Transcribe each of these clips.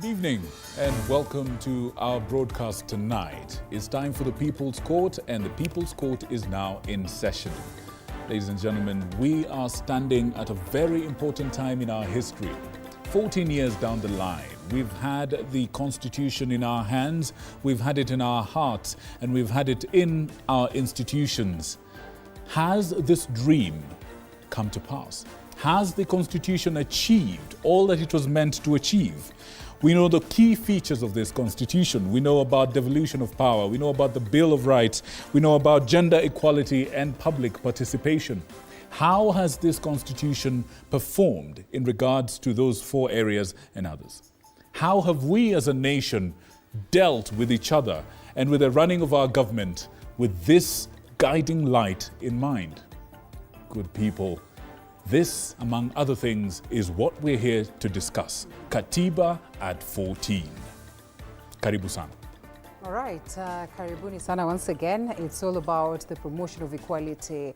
Good evening and welcome to our broadcast tonight. It's time for the People's Court, and the People's Court is now in session. Ladies and gentlemen, we are standing at a very important time in our history. 14 years down the line, we've had the Constitution in our hands, we've had it in our hearts, and we've had it in our institutions. Has this dream come to pass? Has the Constitution achieved all that it was meant to achieve? We know the key features of this Constitution. We know about devolution of power. We know about the Bill of Rights. We know about gender equality and public participation. How has this Constitution performed in regards to those four areas and others? How have we as a nation dealt with each other and with the running of our government with this guiding light in mind? Good people, this, among other things, is what we're here to discuss. Katiba at 14. Karibu sana. All right, karibuni sana once again. It's all about the promotion of equality,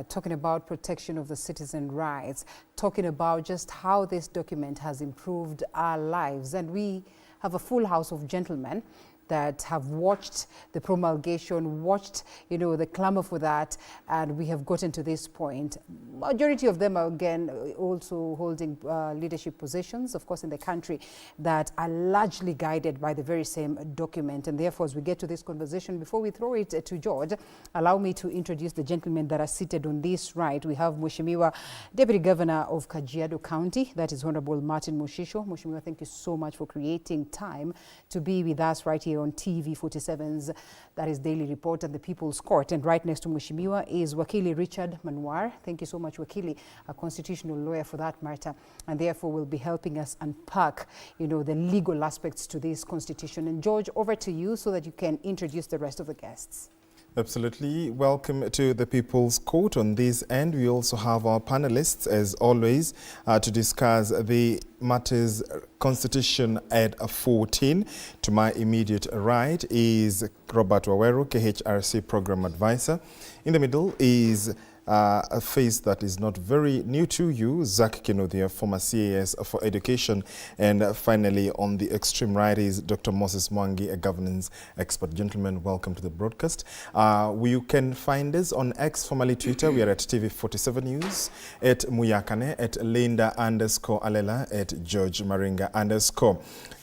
talking about protection of the citizen rights, talking about just how this document has improved our lives. And we have a full house of gentlemen that have watched the promulgation, watched, the clamor for that, and we have gotten to this point. Majority of them are, again, also holding leadership positions, of course, in the country, that are largely guided by the very same document. And therefore, as we get to this conversation, before we throw it to George, allow me to introduce the gentlemen that are seated on this right. We have Mheshimiwa Deputy Governor of Kajiado County, that is Honorable Martin Mushisho. Mheshimiwa, thank you so much for creating time to be with us right here on TV 47's, that is Daily Report and the People's Court. And right next to Mheshimiwa is Wakili Richard Manwar. Thank you so much, Wakili, a constitutional lawyer for that matter, and therefore will be helping us unpack, the legal aspects to this constitution. And George, over to you so that you can introduce the rest of the guests. Absolutely. Welcome to the People's Court. On this end, we also have our panelists, as always, to discuss the matters Constitution at 14. To my immediate right is Robert Waweru, KHRC Program Advisor. In the middle is a face that is not very new to you, Zach Kinuthia, former CAS for Education. And finally, on the extreme right is Dr. Moses Mwangi, a governance expert. Gentlemen, welcome to the broadcast. You can find us on X, formerly Twitter. We are at TV47 News, at Muyakane, at Linda_Alela, at George Maringa_.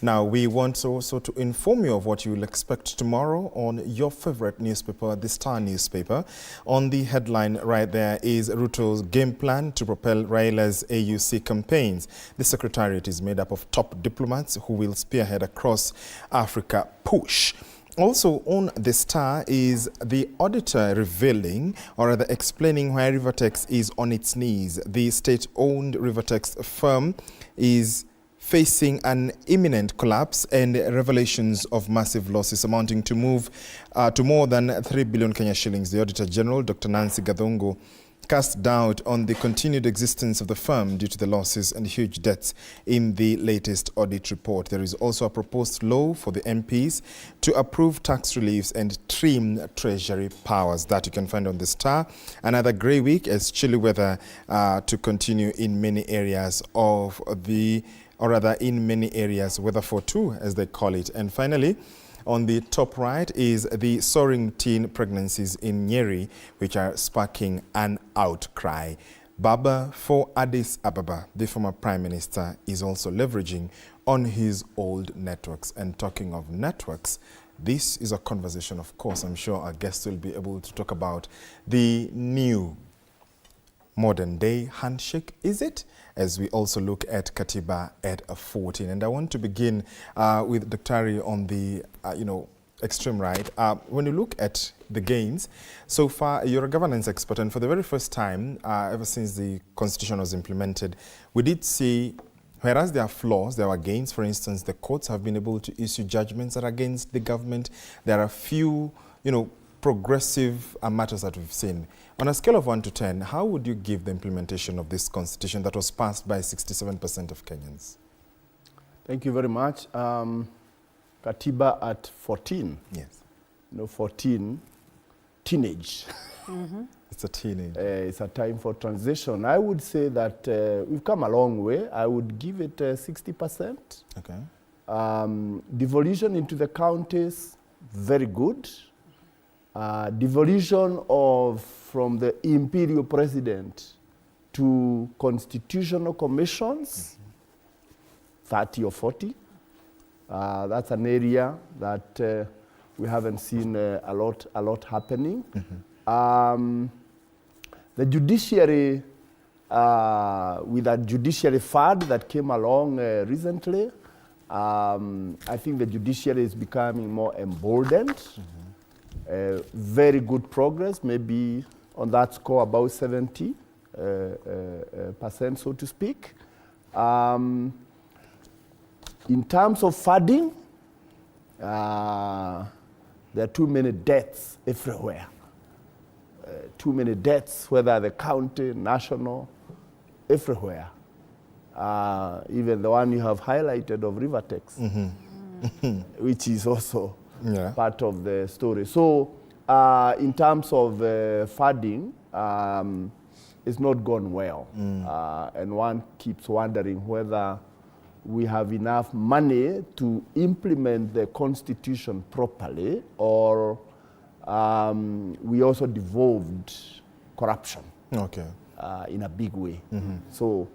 Now, we want also to inform you of what you will expect tomorrow on your favorite newspaper, the Star newspaper. On the headline right there is Ruto's game plan to propel Raila's AUC campaigns. The secretariat is made up of top diplomats who will spearhead across Africa push. Also on the Star is the auditor revealing, or rather explaining, why Rivertex is on its knees. The state-owned Rivertex firm is facing an imminent collapse and revelations of massive losses amounting to more than 3 billion Kenya shillings. The Auditor General, Dr. Nancy Gathungu, cast doubt on the continued existence of the firm due to the losses and huge debts in the latest audit report. There is also a proposed law for the MPs to approve tax reliefs and trim treasury powers. That you can find on the Star. Another grey week as chilly weather to continue in many areas of the, or rather in many areas, weather for two, as they call it. And finally, on the top right is the soaring teen pregnancies in Nyeri, which are sparking an outcry. Baba for Addis Ababa, the former Prime Minister, is also leveraging on his old networks. And talking of networks, this is a conversation, of course, I'm sure our guests will be able to talk about the new modern day handshake, is it? As we also look at Katiba at 14. And I want to begin with Dr. Ari on the, extreme right. When you look at the gains, so far you're a governance expert, and for the very first time, ever since the Constitution was implemented, we did see, whereas there are flaws, there are gains. For instance, the courts have been able to issue judgments that are against the government. There are few, progressive matters that we've seen. On a scale of 1 to 10, how would you give the implementation of this Constitution that was passed by 67% of Kenyans? Thank you very much. Katiba at 14. Yes. 14, teenage. It's a teenage. It's a time for transition. I would say that we've come a long way. I would give it 60%. Okay. Devolution into the counties, very good. Devolution from the imperial president to constitutional commissions, 30 or 40. That's an area that we haven't seen a lot happening. The judiciary, with a judiciary fund that came along recently, I think the judiciary is becoming more emboldened. Very good progress, maybe on that score about 70%, so to speak. In terms of funding, there are too many debts everywhere. Too many debts, whether the county, national, everywhere. Even the one you have highlighted of Rivertex, which is also part of the story. So in terms of funding, it's not gone well. And one keeps wondering whether we have enough money to implement the constitution properly, or we also devolved corruption in a big way. So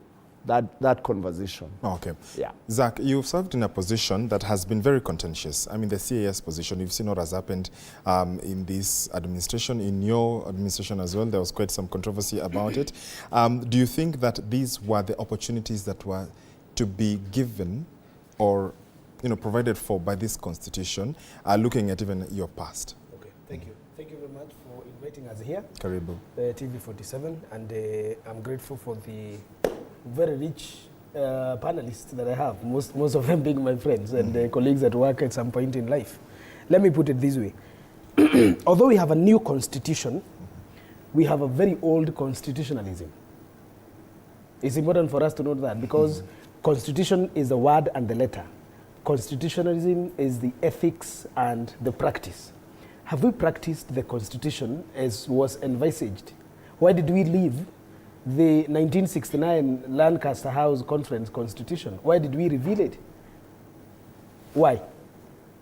that conversation. Okay. Yeah. Zach, you've served in a position that has been very contentious. I mean, the CAS position, you've seen what has happened in this administration, in your administration as well. There was quite some controversy about it. Do you think that these were the opportunities that were to be given or provided for by this constitution, looking at even your past? Okay, thank you. Thank you very much for inviting us here. Karibu. TV47, and I'm grateful for the very rich panelists that I have, most of them being my friends and colleagues at work at some point in life. Let me put it this way. Although we have a new constitution, we have a very old constitutionalism. It's important for us to note that, because constitution is the word and the letter. Constitutionalism is the ethics and the practice. Have we practiced the constitution as was envisaged? Why did we leave the 1969 Lancaster House Conference Constitution? Why did we reveal it? Why?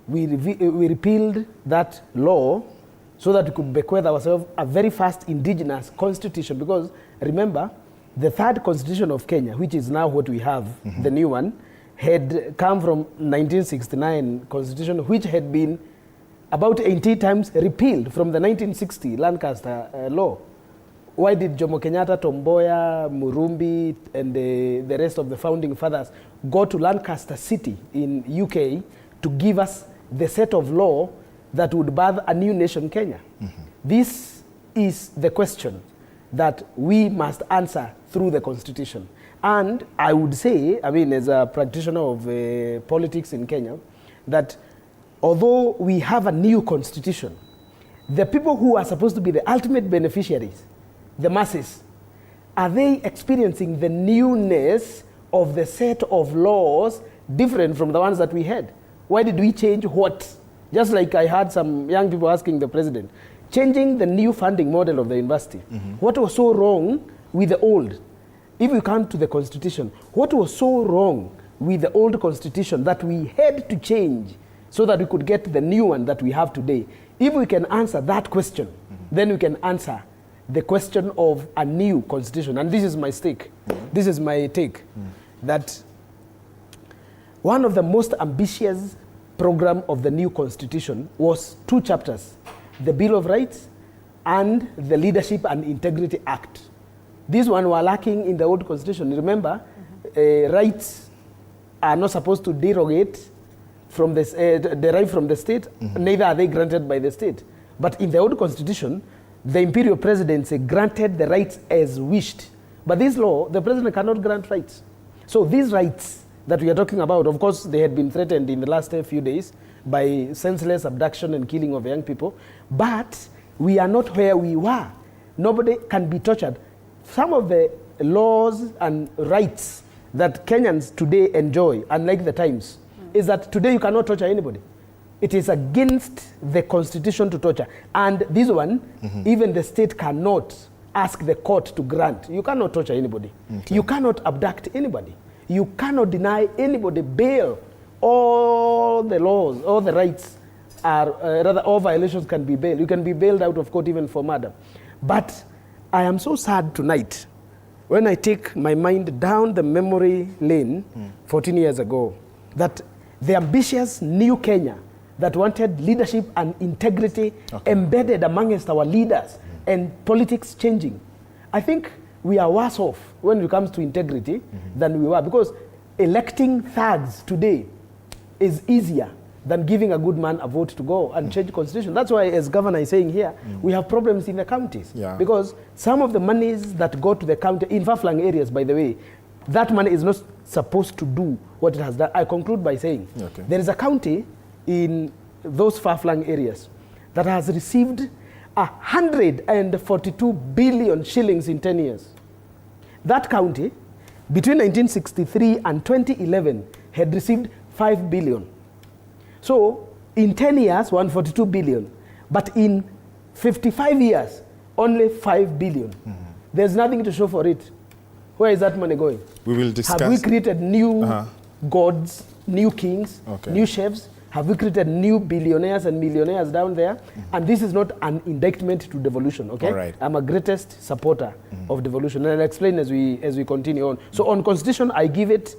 We repealed that law so that we could bequeath ourselves a very fast indigenous constitution, because remember, the third constitution of Kenya, which is now what we have, the new one, had come from 1969 constitution, which had been about 80 times repealed from the 1960 Lancaster law. Why did Jomo Kenyatta, Tom Mboya, Murumbi, and the rest of the founding fathers go to Lancaster City in UK to give us the set of law that would birth a new nation, Kenya? This is the question that we must answer through the constitution. And I would say, I mean, as a practitioner of politics in Kenya, that although we have a new constitution, the people who are supposed to be the ultimate beneficiaries, the masses, are they experiencing the newness of the set of laws different from the ones that we had? Why did we change what? Just like I had some young people asking the president, changing the new funding model of the university. What was so wrong with the old? If we come to the constitution, what was so wrong with the old constitution that we had to change so that we could get the new one that we have today? If we can answer that question, then we can answer the question of a new constitution. And this is my stake. This is my take. That one of the most ambitious program of the new constitution was 2 chapters, the Bill of Rights and the Leadership and Integrity Act. These one were lacking in the old constitution. Remember, rights are not supposed to derogate from this, derive from the state, neither are they granted by the state. But in the old constitution, the imperial presidency granted the rights as wished. But this law, the president cannot grant rights. So these rights that we are talking about, of course, they had been threatened in the last few days by senseless abduction and killing of young people. But we are not where we were. Nobody can be tortured. Some of the laws and rights that Kenyans today enjoy, unlike the times, is that today you cannot torture anybody. It is against the constitution to torture. And this one, even the state cannot ask the court to grant. You cannot torture anybody. You cannot abduct anybody. You cannot deny anybody bail all the laws, all the rights are, rather all violations can be bailed. You can be bailed out of court even for murder. But I am so sad tonight when I take my mind down the memory lane 14 years ago, that the ambitious new Kenya that wanted leadership and integrity embedded amongst our leaders and politics changing. I think we are worse off when it comes to integrity than we were, because electing thugs today is easier than giving a good man a vote to go and change the constitution. That's why, as governor is saying here, we have problems in the counties. Yeah. Because some of the monies that go to the county, in far-flung areas, by the way, that money is not supposed to do what it has done. I conclude by saying, there is a county in those far-flung areas that has received 142 billion shillings in 10 years. That county, between 1963 and 2011, had received 5 billion. So, in 10 years, 142 billion. But in 55 years, only 5 billion. There's nothing to show for it. Where is that money going? We will discuss. Have we created new gods, new kings, new chefs? Have we created new billionaires and millionaires down there? And this is not an indictment to devolution, okay? All right. I'm a greatest supporter of devolution, and I'll explain as we continue on. So on constitution, I give it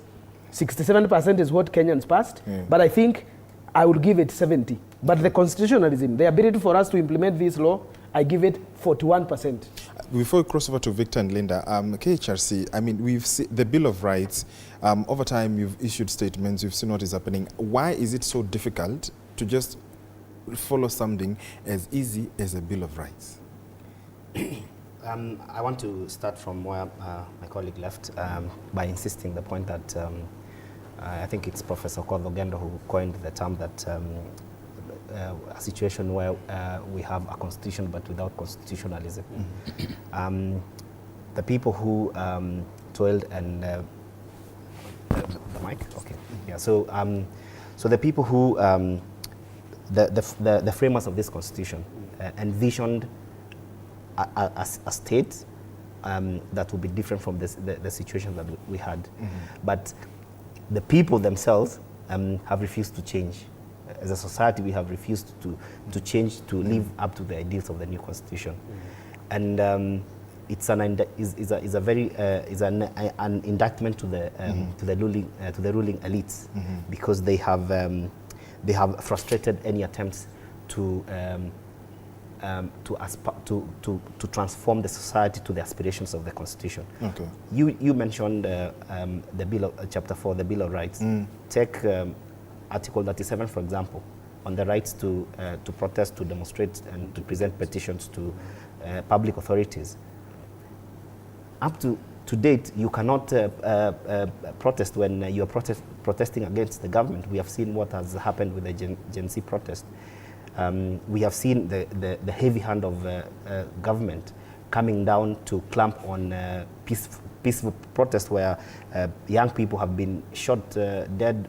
67% is what Kenyans passed, but I think I would give it 70. But the constitutionalism, the ability for us to implement this law, I give it 41%. Before we cross over to Victor and Linda, KHRC, I mean, we've seen the Bill of Rights. Over time, you've issued statements, you've seen what is happening. Why is it so difficult to just follow something as easy as a Bill of Rights? I want to start from where my colleague left by insisting the point that I think it's Professor Okoth Ogendo who coined the term that a situation where we have a constitution but without constitutionalism. The people who toiled and the mic, okay, yeah. So the people who the framers of this constitution envisioned a state that would be different from the situation that we had, but the people themselves have refused to change. As a society, we have refused to change, to live up to the ideals of the new constitution, and it's an indictment to the ruling elites, because they have frustrated any attempts to transform the society to the aspirations of the constitution. Okay. You mentioned the Bill of, Chapter 4, the Bill of Rights. Take Article 37, for example, on the rights to protest, to demonstrate, and to present petitions to public authorities. Up to date, you cannot protest when you are protesting against the government. We have seen what has happened with the Gen Z protest. We have seen the heavy hand of government coming down to clamp on peaceful protest where young people have been shot dead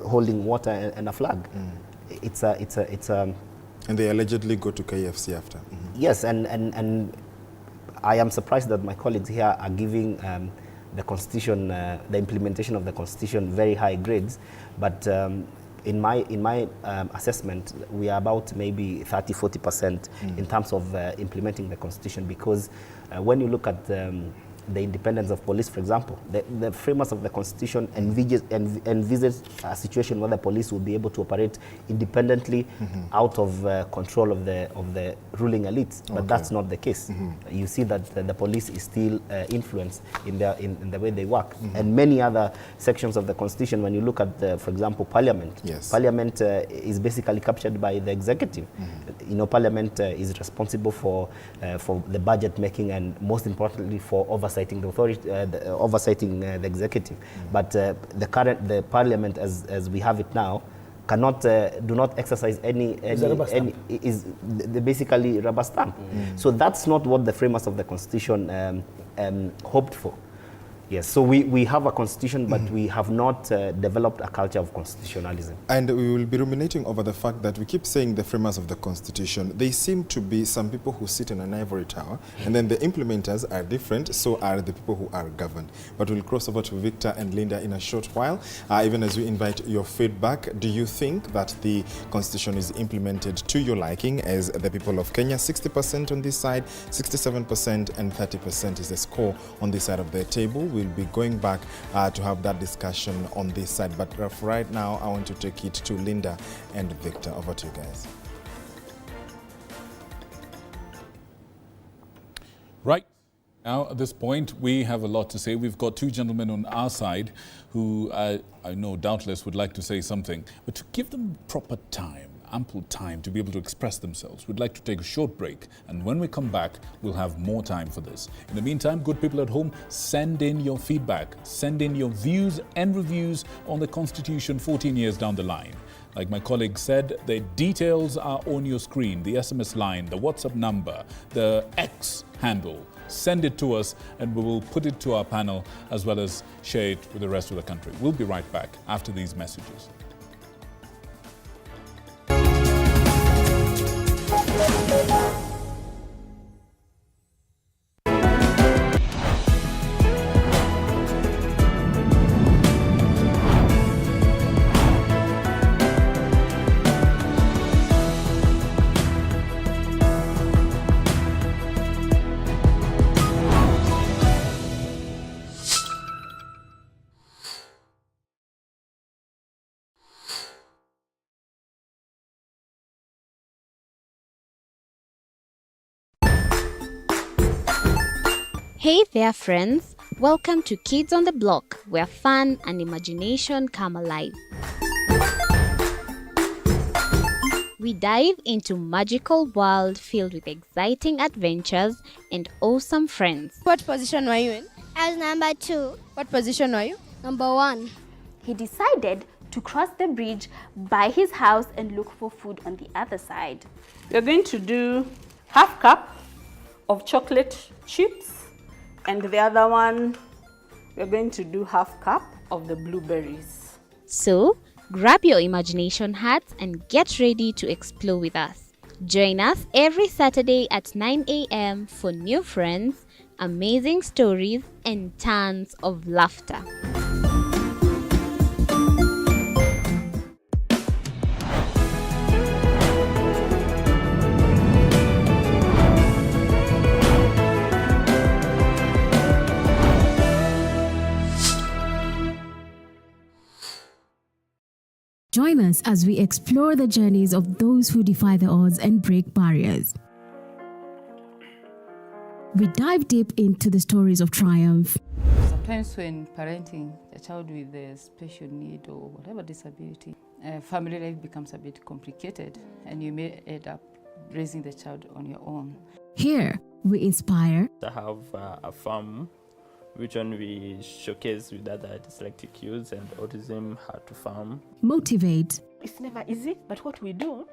holding water and a flag. It's a and they allegedly go to KFC after. Yes, and I am surprised that my colleagues here are giving the constitution, the implementation of the constitution, very high grades, but in my assessment, we are about maybe 30–40% in terms of implementing the constitution, because when you look at the independence of police, for example, the framers of the constitution envisage a situation where the police will be able to operate independently out of control of the ruling elites, but that's not the case. You see that the police is still influenced in the way they work, and many other sections of the constitution. When you look at, for example, Parliament, Parliament is basically captured by the executive. You know, Parliament is responsible for the budget making and, most importantly, for oversighting the authority, oversighting the executive. But the Parliament, as we have it now, do not exercise any is basically rubber stamp. So that's not what the framers of the constitution hoped for. Yes, so we have a constitution, but we have not developed a culture of constitutionalism. And we will be ruminating over the fact that we keep saying the framers of the constitution. They seem to be some people who sit in an ivory tower, and then the implementers are different, so are the people who are governed. But we'll cross over to Victor and Linda in a short while. Even as we invite your feedback, do you think that the constitution is implemented to your liking as the people of Kenya? 60% on this side, 67% and 30% is the score on this side of the table. We'll be going back to have that discussion on this side. But for right now, I want to take it to Linda and Victor. Over to you guys. Right. Now, at this point, we have a lot to say. We've got two gentlemen on our side who I know doubtless would like to say something, but to give them proper time, ample time to be able to express themselves, we'd like to take a short break. And when we come back, we'll have more time for this. In the meantime, good people at home, send in your feedback, send in your views and reviews on the Constitution 14 years down the line. Like my colleague said, the details are on your screen, the SMS line, the WhatsApp number, the X handle. Send it to us and we will put it to our panel as well as share it with the rest of the country. We'll be right back after these messages. Hey there friends, welcome to Kids on the Block, where fun and imagination come alive. We dive into magical world filled with exciting adventures and awesome friends. What position were you in? I was number 2. What position were you? Number 1. He decided to cross the bridge by his house and look for food on the other side. We're going to do half cup of chocolate chips, and the other one, we're going to do half cup of the blueberries. So, grab your imagination hats and get ready to explore with us. Join us every Saturday at 9 a.m. for new friends, amazing stories, and tons of laughter. Join us as we explore the journeys of those who defy the odds and break barriers. We dive deep into the stories of triumph. Sometimes when parenting a child with a special need or whatever disability, family life becomes a bit complicated and you may end up raising the child on your own. Here, we inspire. I have a farm which one we showcase with other dyslexic youths and autism how to farm. Motivate. It's never easy, but what we do,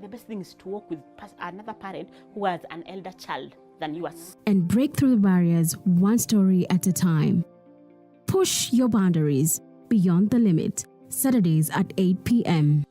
the best thing is to work with another parent who has an elder child than yours. And break through the barriers one story at a time. Push your boundaries beyond the limit. Saturdays at 8 p.m.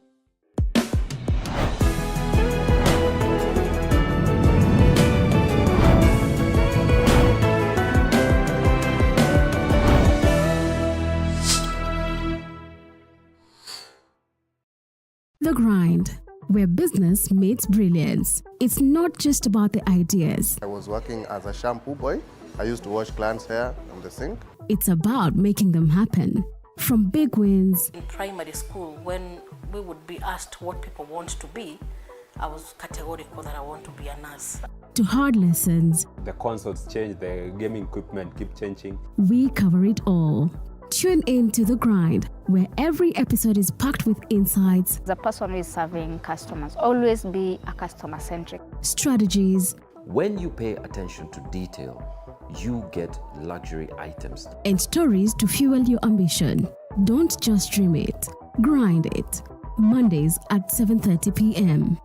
The Grind, where business meets brilliance. It's not just about the ideas. I was working as a shampoo boy. I used to wash clients' hair on the sink. It's about making them happen. From big wins. In primary school, when we would be asked what people want to be, I was categorical that I want to be a nurse. To hard lessons. The consoles change, the gaming equipment keep changing. We cover it all. Tune in to The Grind, where every episode is packed with insights. The person who is serving customers, always be a customer-centric. Strategies. When you pay attention to detail, you get luxury items. And stories to fuel your ambition. Don't just dream it, grind it. Mondays at 7:30 p.m.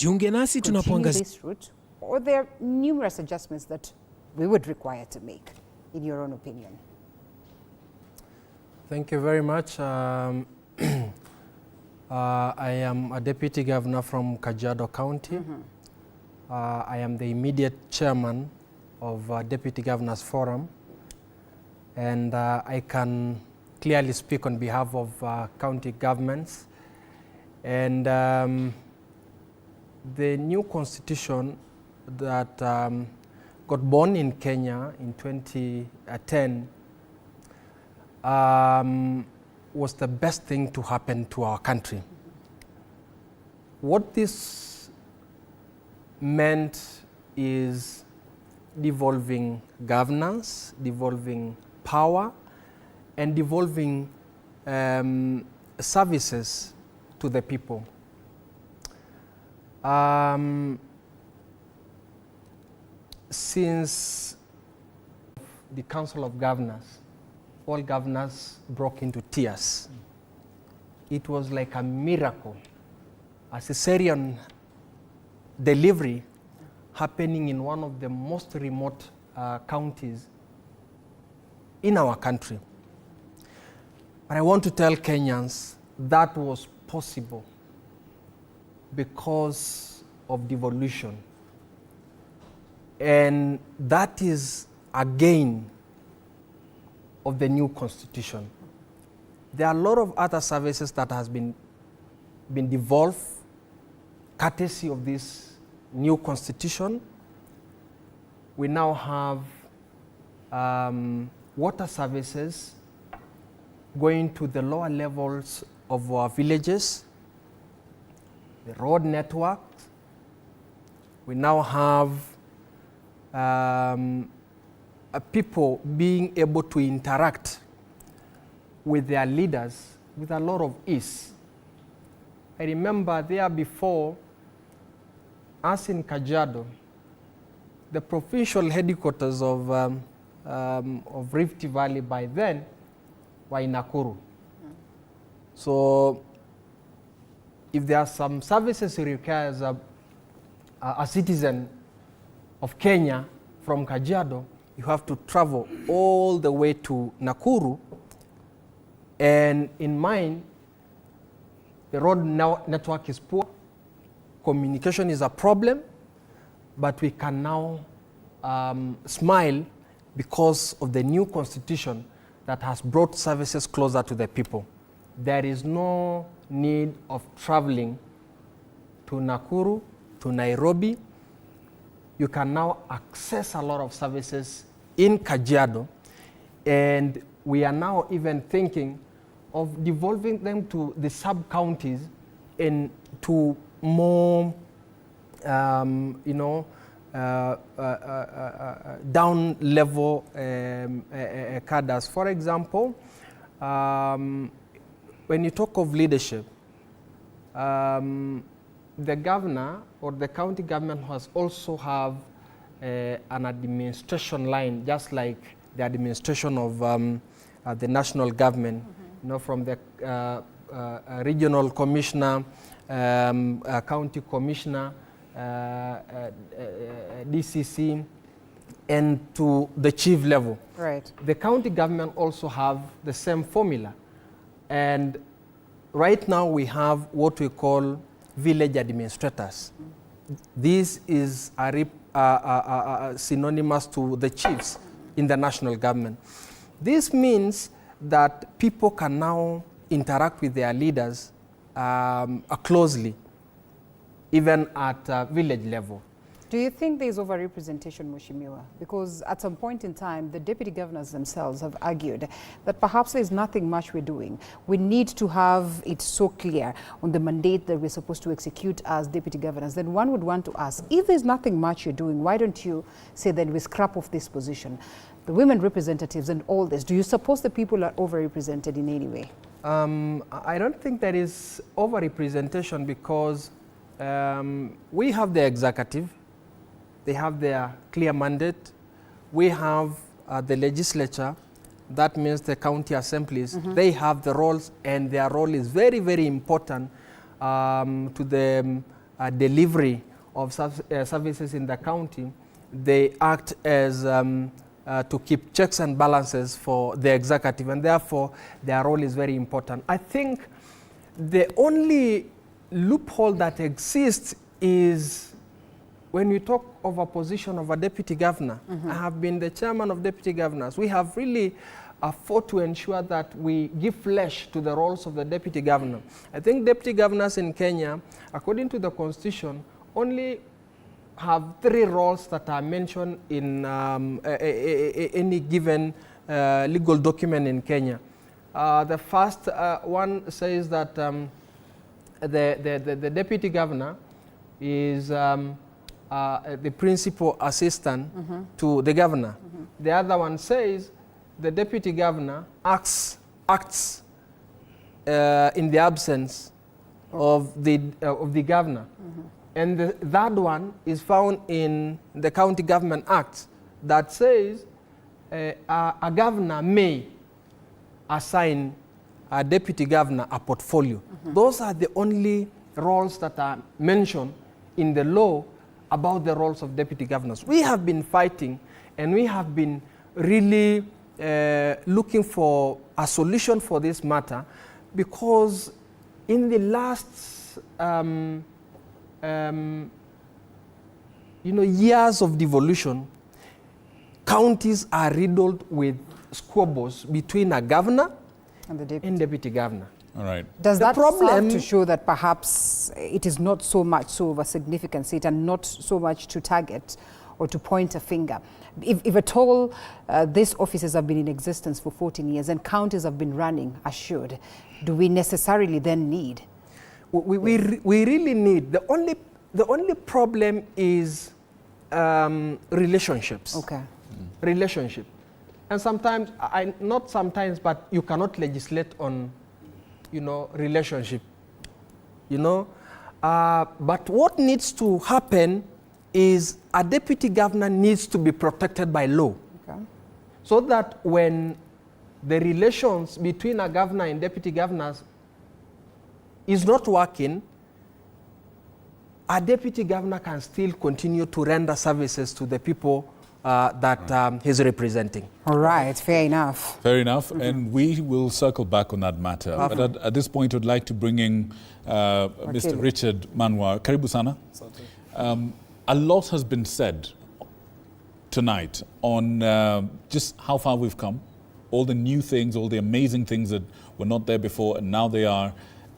Jiunge nasi continue tunapoangazia this route, or there are numerous adjustments that we would require to make, in your own opinion? Thank you very much. I am a deputy governor from Kajiado County. I am the immediate chairman of Deputy Governors Forum, and I can clearly speak on behalf of county governments. And the new constitution that got born in Kenya in 2010 was the best thing to happen to our country. What this meant is devolving governance, devolving power, and devolving services to the people. Since the Council of Governors, all governors broke into tears. It was like a miracle, a cesarean delivery happening in one of the most remote counties in our country. But I want to tell Kenyans that was possible because of devolution. And that is a gain of the new constitution. There are a lot of other services that has been devolved courtesy of this new constitution. We now have water services going to the lower levels of our villages, the road network. We now have people being able to interact with their leaders with a lot of ease. I remember there before, us in Kajiado, the provincial headquarters of Rift Valley by then were in Nakuru. So if there are some services you require as a citizen of Kenya from Kajiado, you have to travel all the way to Nakuru. And in mine, the road network is poor, communication is a problem, but we can now smile because of the new constitution that has brought services closer to the people. There is no need of traveling to Nakuru, to Nairobi. You can now access a lot of services in Kajiado, and we are now even thinking of devolving them to the sub-counties and to more, down-level cadres. For example, when you talk of leadership, the governor or the county government has also have an administration line, just like the administration of the national government. You know, from the regional commissioner, county commissioner, DCC, and to the chief level. Right. The county government also have the same formula. And right now we have what we call village administrators. This is synonymous to the chiefs in the national government. This means that people can now interact with their leaders closely, even at village level. Do you think there is over-representation, Mheshimiwa? Because at some point in time, the deputy governors themselves have argued that perhaps there is nothing much we're doing. We need to have it so clear on the mandate that we're supposed to execute as deputy governors. Then one would want to ask, if there's nothing much you're doing, why don't you say that we scrap off this position? The women representatives and all this, do you suppose the people are over-represented in any way? I don't think there is over-representation because we have the executive. They have their clear mandate. We have the legislature. That means the county assemblies. They have the roles, and their role is very, very important to the delivery of services in the county, they act as to keep checks and balances for the executive, and therefore their role is very important. I think the only loophole that exists is when we talk of a position of a deputy governor. I have been the chairman of deputy governors. We have really fought to ensure that we give flesh to the roles of the deputy governor. I think deputy governors in Kenya, according to the constitution, only have 3 roles that are mentioned in any given legal document in Kenya. The first one says that the deputy governor is the principal assistant to the governor. The other one says the deputy governor acts in the absence of the governor. And the third one is found in the County Government Act that says a governor may assign a deputy governor a portfolio. Those are the only roles that are mentioned in the law about the roles of deputy governors. We have been fighting and we have been really looking for a solution for this matter, because in the last years of devolution, counties are riddled with squabbles between a governor and deputy governor. All right. Does that serve to show that perhaps it is not so much so of a significant seat and not so much to target or to point a finger? If at all these offices have been in existence for 14 years and counties have been running assured, do we necessarily then need? We really need. The only problem is relationships. Okay. Relationship. And sometimes, not sometimes, but you cannot legislate on, relationship. But what needs to happen is a deputy governor needs to be protected by law. Okay. So that when the relations between a governor and deputy governors is not working, a deputy governor can still continue to render services to the people that he's representing. All right, fair enough. Fair enough, and we will circle back on that matter. But at this point, I'd like to bring in Mr. Richard Manwa. Karibu sana. A lot has been said tonight on just how far we've come, all the new things, all the amazing things that were not there before and now they are.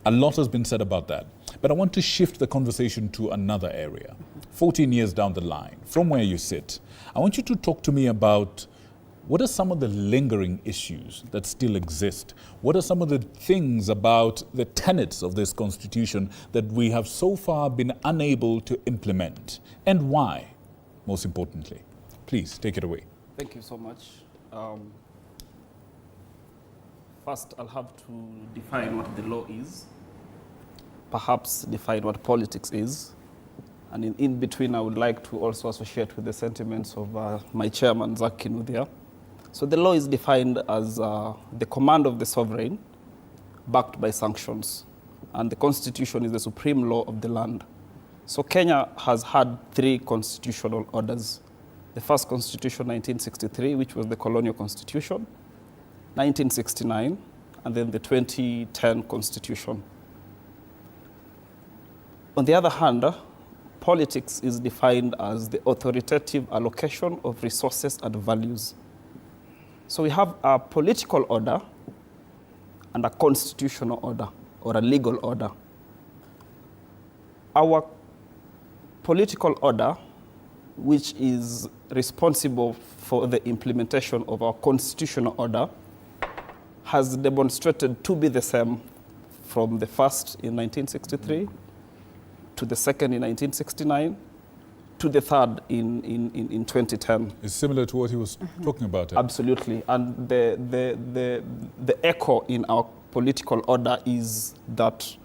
A lot has been said about that. But I want to shift the conversation to another area. 14 years down the line, from where you sit, I want you to talk to me about what are some of the lingering issues that still exist? What are some of the things about the tenets of this constitution that we have so far been unable to implement? And why, most importantly? Please, take it away. Thank you so much. First, I'll have to define what the law is, perhaps define what politics is, and in between I would like to also associate with the sentiments of my chairman, Zach Kinuthia. So the law is defined as the command of the sovereign backed by sanctions, and the constitution is the supreme law of the land. So Kenya has had 3 constitutional orders. The first constitution, 1963, which was the colonial constitution, 1969, and then the 2010 constitution. On the other hand, politics is defined as the authoritative allocation of resources and values. So we have a political order and a constitutional order, or a legal order. Our political order, which is responsible for the implementation of our constitutional order, has demonstrated to be the same from the first in 1963 to the second in 1969 to the third in 2010. It's similar to what he was talking about. Absolutely. And the echo in our political order is that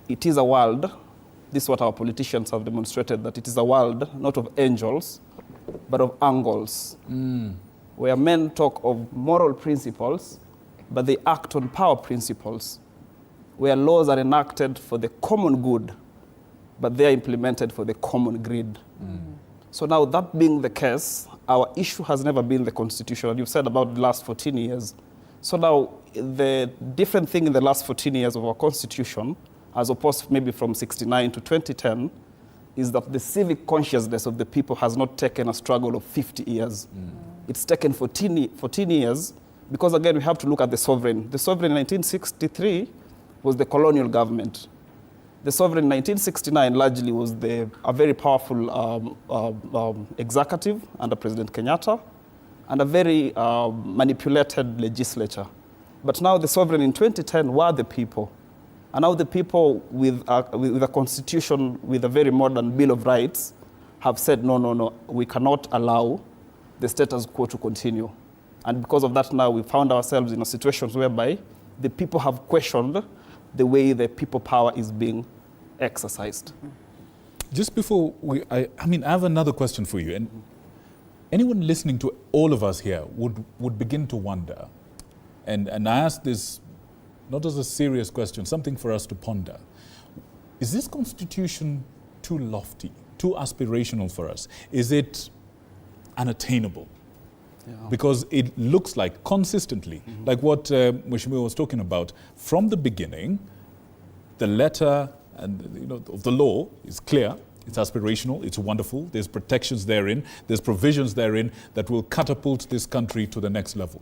it is a world, this is what our politicians have demonstrated, that it is a world not of angels, but of angles, where men talk of moral principles, but they act on power principles, where laws are enacted for the common good but they are implemented for the common grid. So now that being the case, our issue has never been the constitution. You've said about the last 14 years. So now the different thing in the last 14 years of our constitution, as opposed maybe from 69 to 2010, is that the civic consciousness of the people has not taken a struggle of 50 years. It's taken 14 years, because again, we have to look at the sovereign. The sovereign in 1963 was the colonial government. The sovereign in 1969 largely was a very powerful executive under President Kenyatta and a very manipulated legislature. But now the sovereign in 2010 were the people. And now the people with a constitution, with a very modern Bill of Rights, have said, no, we cannot allow the status quo to continue. And because of that now we found ourselves in a situation whereby the people have questioned the way the people power is being exercised. Just before I have another question for you. And anyone listening to all of us here would begin to wonder, and I ask this not as a serious question, something for us to ponder. Is this constitution too lofty, too aspirational for us? Is it unattainable? Yeah. Because it looks like consistently, like what Mheshimiwa was talking about, from the beginning, the letter and of the law is clear. It's aspirational, it's wonderful, there's protections therein, there's provisions therein that will catapult this country to the next level.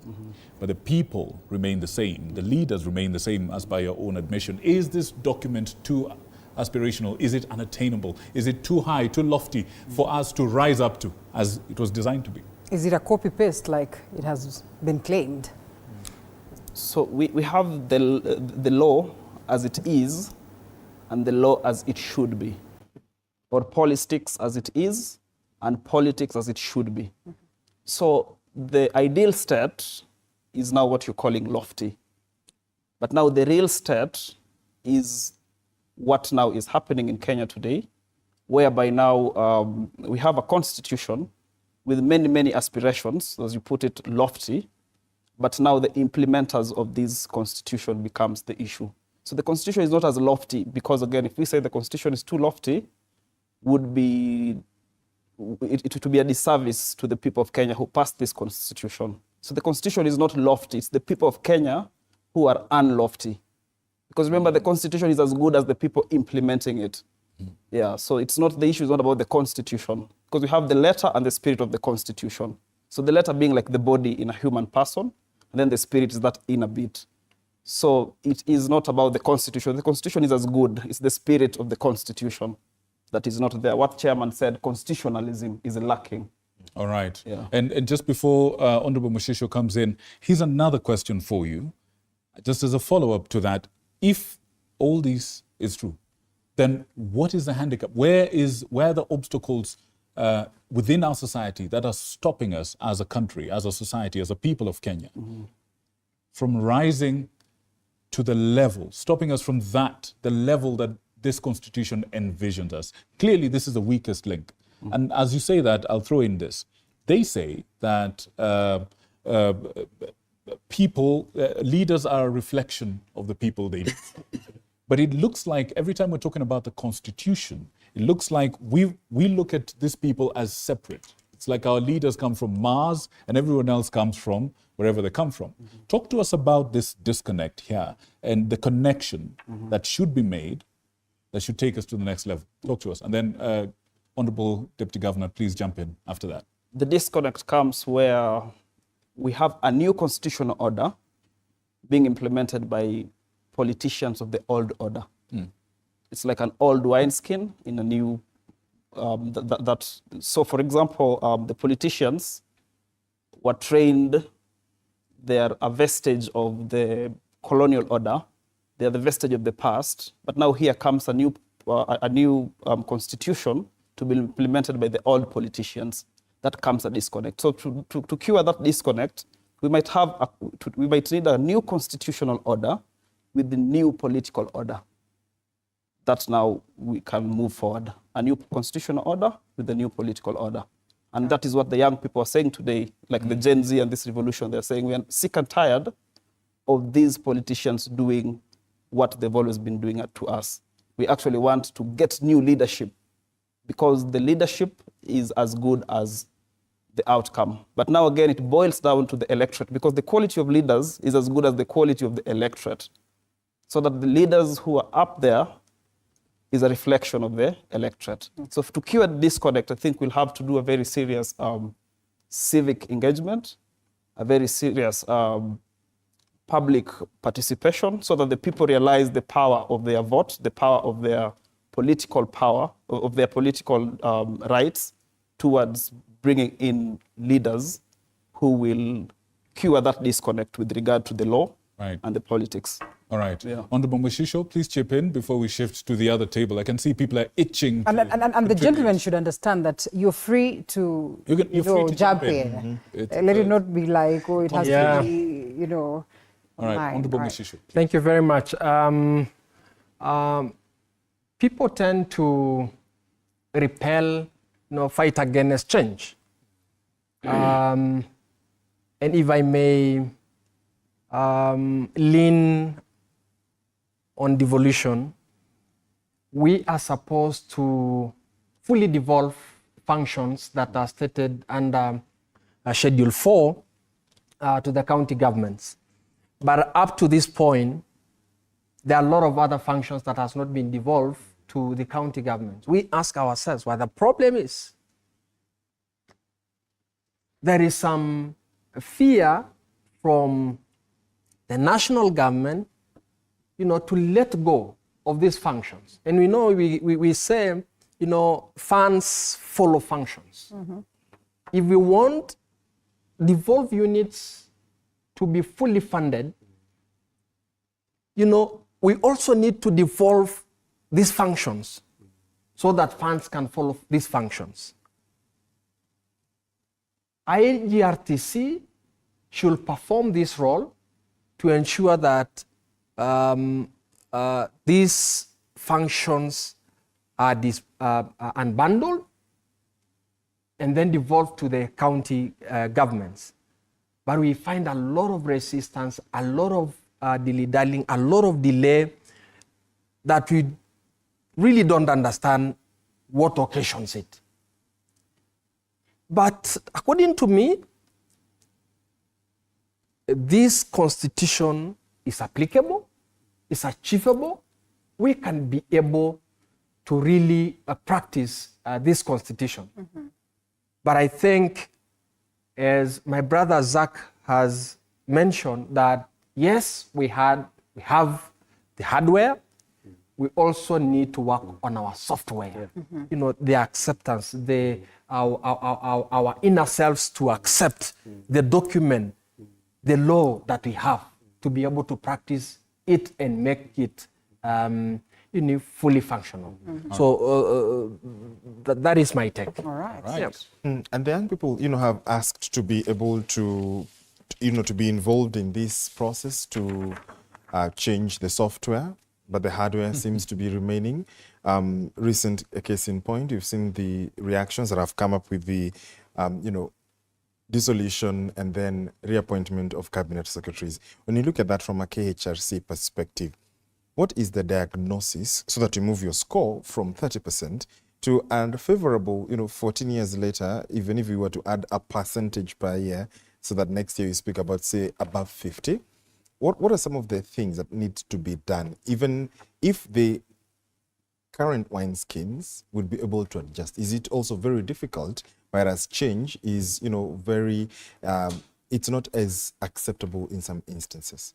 But the people remain the same, the leaders remain the same, as by your own admission. Is this document too aspirational? Is it unattainable? Is it too high, too lofty for us to rise up to, as it was designed to be? Is it a copy-paste like it has been claimed? So we have the law as it is and the law as it should be, or politics as it is and politics as it should be. So the ideal state is now what you're calling lofty. But now the real state is what now is happening in Kenya today, whereby now we have a constitution with many, many aspirations, as you put it, lofty, but now the implementers of this constitution becomes the issue. So the constitution is not as lofty because, again, if we say the constitution is too lofty, it would be a disservice to the people of Kenya who passed this constitution. So the constitution is not lofty, it's the people of Kenya who are unlofty. Because remember, the constitution is as good as the people implementing it. Yeah, so it's not, the issue is not about the constitution, because we have the letter and the spirit of the constitution. So the letter being like the body in a human person, and then the spirit is that inner bit. So it is not about the constitution. The constitution is as good. It's the spirit of the constitution that is not there. What Chairman said, constitutionalism is lacking. All right. Yeah. And just before Honorable Moshisho comes in, here's another question for you. Just as a follow-up to that, if all this is true, then what is the handicap? Where are the obstacles within our society that are stopping us as a country, as a society, as a people of Kenya, from rising to the level, stopping us from the level that this constitution envisioned us? Clearly, this is the weakest link. And as you say that, I'll throw in this. They say that leaders are a reflection of the people they lead. But it looks like every time we're talking about the constitution, it looks like we look at these people as separate. It's like our leaders come from Mars and everyone else comes from wherever they come from. Talk to us about this disconnect here and the connection that should be made, that should take us to the next level. Talk to us. And then, Honorable Deputy Governor, please jump in after that. The disconnect comes where we have a new constitutional order being implemented by politicians of the old order. It's like an old wineskin in a new, so for example, the politicians were trained, they are a vestige of the colonial order, they are the vestige of the past, but now here comes a new constitution to be implemented by the old politicians. That comes a disconnect. So to cure that disconnect, we might need a new constitutional order with the new political order. That's now we can move forward. A new constitutional order with the new political order. And that is what the young people are saying today, like the Gen Z and this revolution. They're saying we are sick and tired of these politicians doing what they've always been doing to us. we actually want to get new leadership, because the leadership is as good as the outcome. But now again, it boils down to the electorate, because the quality of leaders is as good as the quality of the electorate. So that the leaders who are up there is a reflection of the electorate. So to cure the disconnect, I think we'll have to do a very serious civic engagement, a very serious public participation, so that the people realize the power of their vote, the power of their political power, of their political rights, towards bringing in leaders who will cure that disconnect with regard to the law and the politics. All right. Honorable Moshisho, please chip in before we shift to the other table. I can see people are itching. And the gentleman should understand that you're free to jump in. Let it not be like, oh, it has to be, All right, Honorable Moshisho. Thank you very much. People tend to repel, fight against change. And if I may lean on devolution, we are supposed to fully devolve functions that are stated under Schedule 4 to the county governments. But up to this point, there are a lot of other functions that has not been devolved to the county governments. We ask ourselves what the problem is. There is some fear from the national government, to let go of these functions. And we know, we say, funds follow functions. If we want devolved units to be fully funded, we also need to devolve these functions so that funds can follow these functions. IGRTC should perform this role to ensure that these functions are unbundled and then devolved to the county governments. But we find a lot of resistance, a lot of dilly-dallying, a lot of delay that we really don't understand what occasions it. But according to me, this constitution is applicable, is achievable. We can be able to really practice this constitution. But I think, as my brother Zach has mentioned, that yes, we have the hardware. We also need to work on our software. The acceptance, our inner selves to accept the document, the law that we have, to be able to practice it and make it fully functional. So that is my take. All right. And the young people, have asked to be able to, to be involved in this process to change the software, but the hardware seems to be remaining. Recent case in point, you've seen the reactions that have come up with the, dissolution and then reappointment of cabinet secretaries. When you look at that from a KHRC perspective, what is the diagnosis so that you move your score from 30% to a favorable, 14 years later, even if you were to add a percentage per year, so that next year you speak about, say, above 50? What are some of the things that need to be done, even if the current wine schemes would be able to adjust? Is it also very difficult, whereas change is, very, it's not as acceptable in some instances?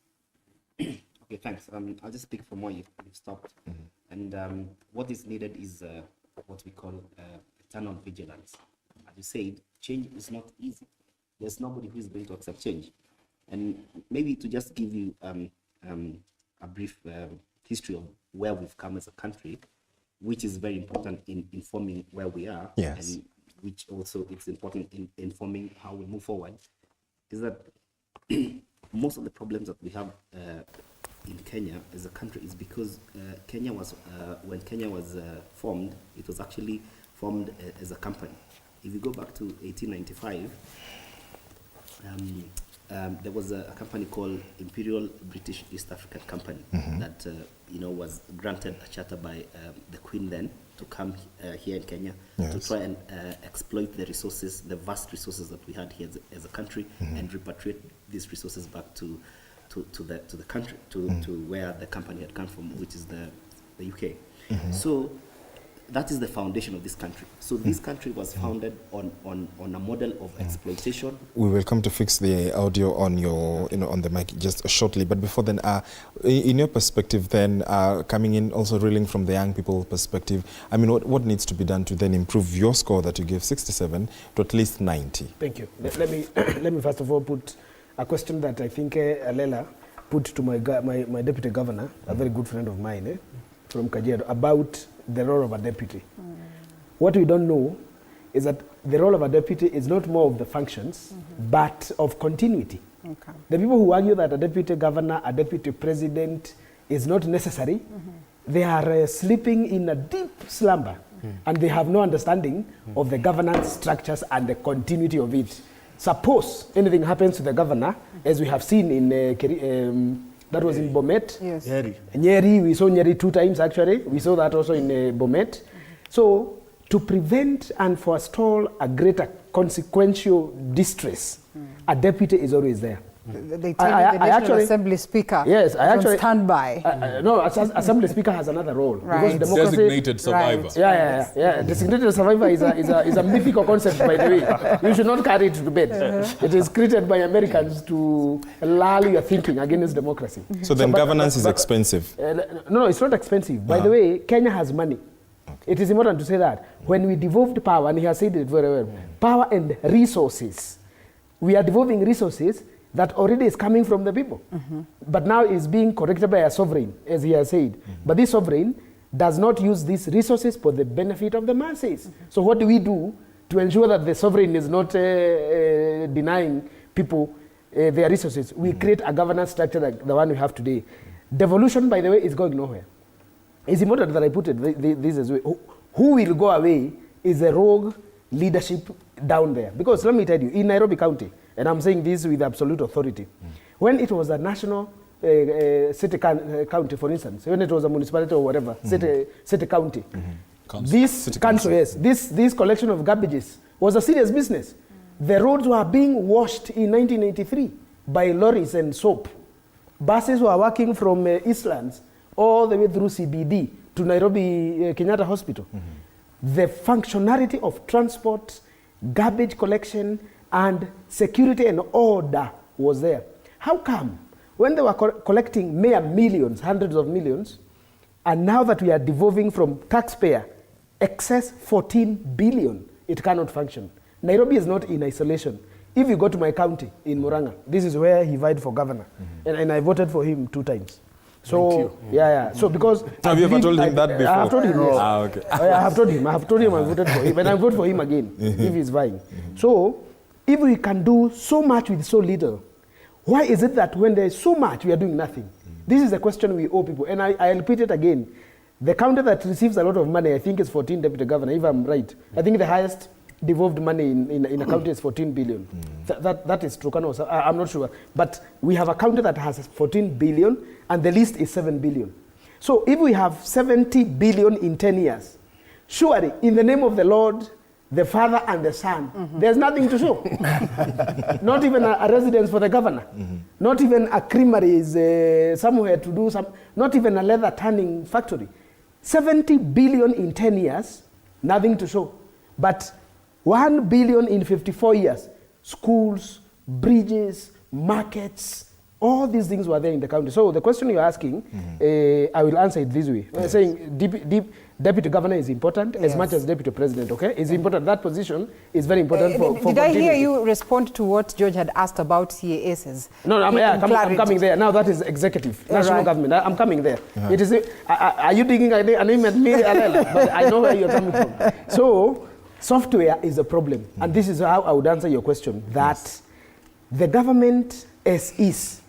Okay, thanks. I'll just speak from where you stopped. And what is needed is what we call eternal vigilance. As you said, change is not easy. There's nobody who is going to accept change. And maybe to just give you a brief history of where we've come as a country, which is very important in informing where we are, and which also it's important in informing how we move forward, is that most of the problems that we have in Kenya as a country is because Kenya was, when Kenya was formed, it was actually formed as a company. If you go back to 1895, there was a company called Imperial British East African Company that was granted a charter by the Queen then to come here in Kenya to try and exploit the resources, the vast resources that we had here as a country, and repatriate these resources back to the country, to where the company had come from, which is the UK. So that is the foundation of this country. So this country was founded on a model of exploitation. We will come to fix the audio on your, on the mic just shortly. But before then, in your perspective then, coming in also reeling from the young people perspective, I mean, what needs to be done to then improve your score that you gave 67 to at least 90? Thank you. Let me first of all put a question that I think Alela put to my deputy governor, a very good friend of mine from Kajiado, about the role of a deputy. What we don't know is that the role of a deputy is not more of the functions, but of continuity. Okay. The people who argue that a deputy governor, a deputy president is not necessary, they are sleeping in a deep slumber, and they have no understanding of the governance structures and the continuity of it. Suppose anything happens to the governor, as we have seen in that was in Bomet. Yes. Nyeri, we saw Nyeri 2 times actually. We saw that also in Bomet. So to prevent and forestall a greater consequential distress, a deputy is always there. They tell you the National Assembly Speaker is on standby. No, Assembly Speaker has another role. Right. Because democracy, designated survivor. Right. Yeah. Designated survivor is a mythical concept, by the way. You should not carry it to bed. It is created by Americans to lull your thinking against democracy. So then governance is expensive? No, it's not expensive. By the way, Kenya has money. It is important to say that. When we devolved power, and he has said it very well, power and resources, we are devolving resources that already is coming from the people, but now is being corrected by a sovereign, as he has said. But this sovereign does not use these resources for the benefit of the masses. So what do we do to ensure that the sovereign is not denying people their resources? We create a governance structure like the one we have today. Devolution, by the way, is going nowhere. It's important that I put it this as well. Who will go away is the rogue leadership down there. Because let me tell you, in Nairobi County, and I'm saying this with absolute authority, when it was a national city county, for instance, when it was a municipality or whatever, city county, this collection of garbages was a serious business. The roads were being washed in 1983 by lorries and soap. Buses were working from Eastlands all the way through CBD to Nairobi Kenyatta Hospital. The functionality of transport, garbage collection, and security and order was there. How come when they were collecting mere millions, hundreds of millions, and now that we are devolving from taxpayer excess 14 billion, it cannot function? Nairobi is not in isolation. If you go to my county in Murang'a, this is where he vied for governor, and I voted for him 2 times. So So because have you ever told him that before? I have told him. Yes. Okay. I have told him. I voted for him, and I vote for him again if he's vying. So if we can do so much with so little, why is it that when there is so much, we are doing nothing? This is a question we owe people, and I repeat it again. The county that receives a lot of money, I think, is 14 deputy governor, if I'm right. I think the highest devolved money in a county is 14 billion. That is Turkana. I'm not sure. But we have a county that has 14 billion, and the list is 7 billion. So if we have 70 billion in 10 years, surely, in the name of the Lord, the Father and the Son, there's nothing to show. Not even a residence for the governor. Not even a creamery is somewhere to do some, not even a leather tanning factory. 70 billion in 10 years, nothing to show. But 1 billion in 54 years, schools, bridges, markets, all these things were there in the county. So the question you're asking, I will answer it this way. We're saying deputy governor is important as much as deputy president, okay? It's important. That position is very important for Did I hear you respond to what George had asked about CASs? No, I'm coming there. Now that is executive, national government. I'm coming there. It is. Are you digging an name at me, Alela? But I know where you're coming from. So software is a problem. And this is how I would answer your question, that the government as is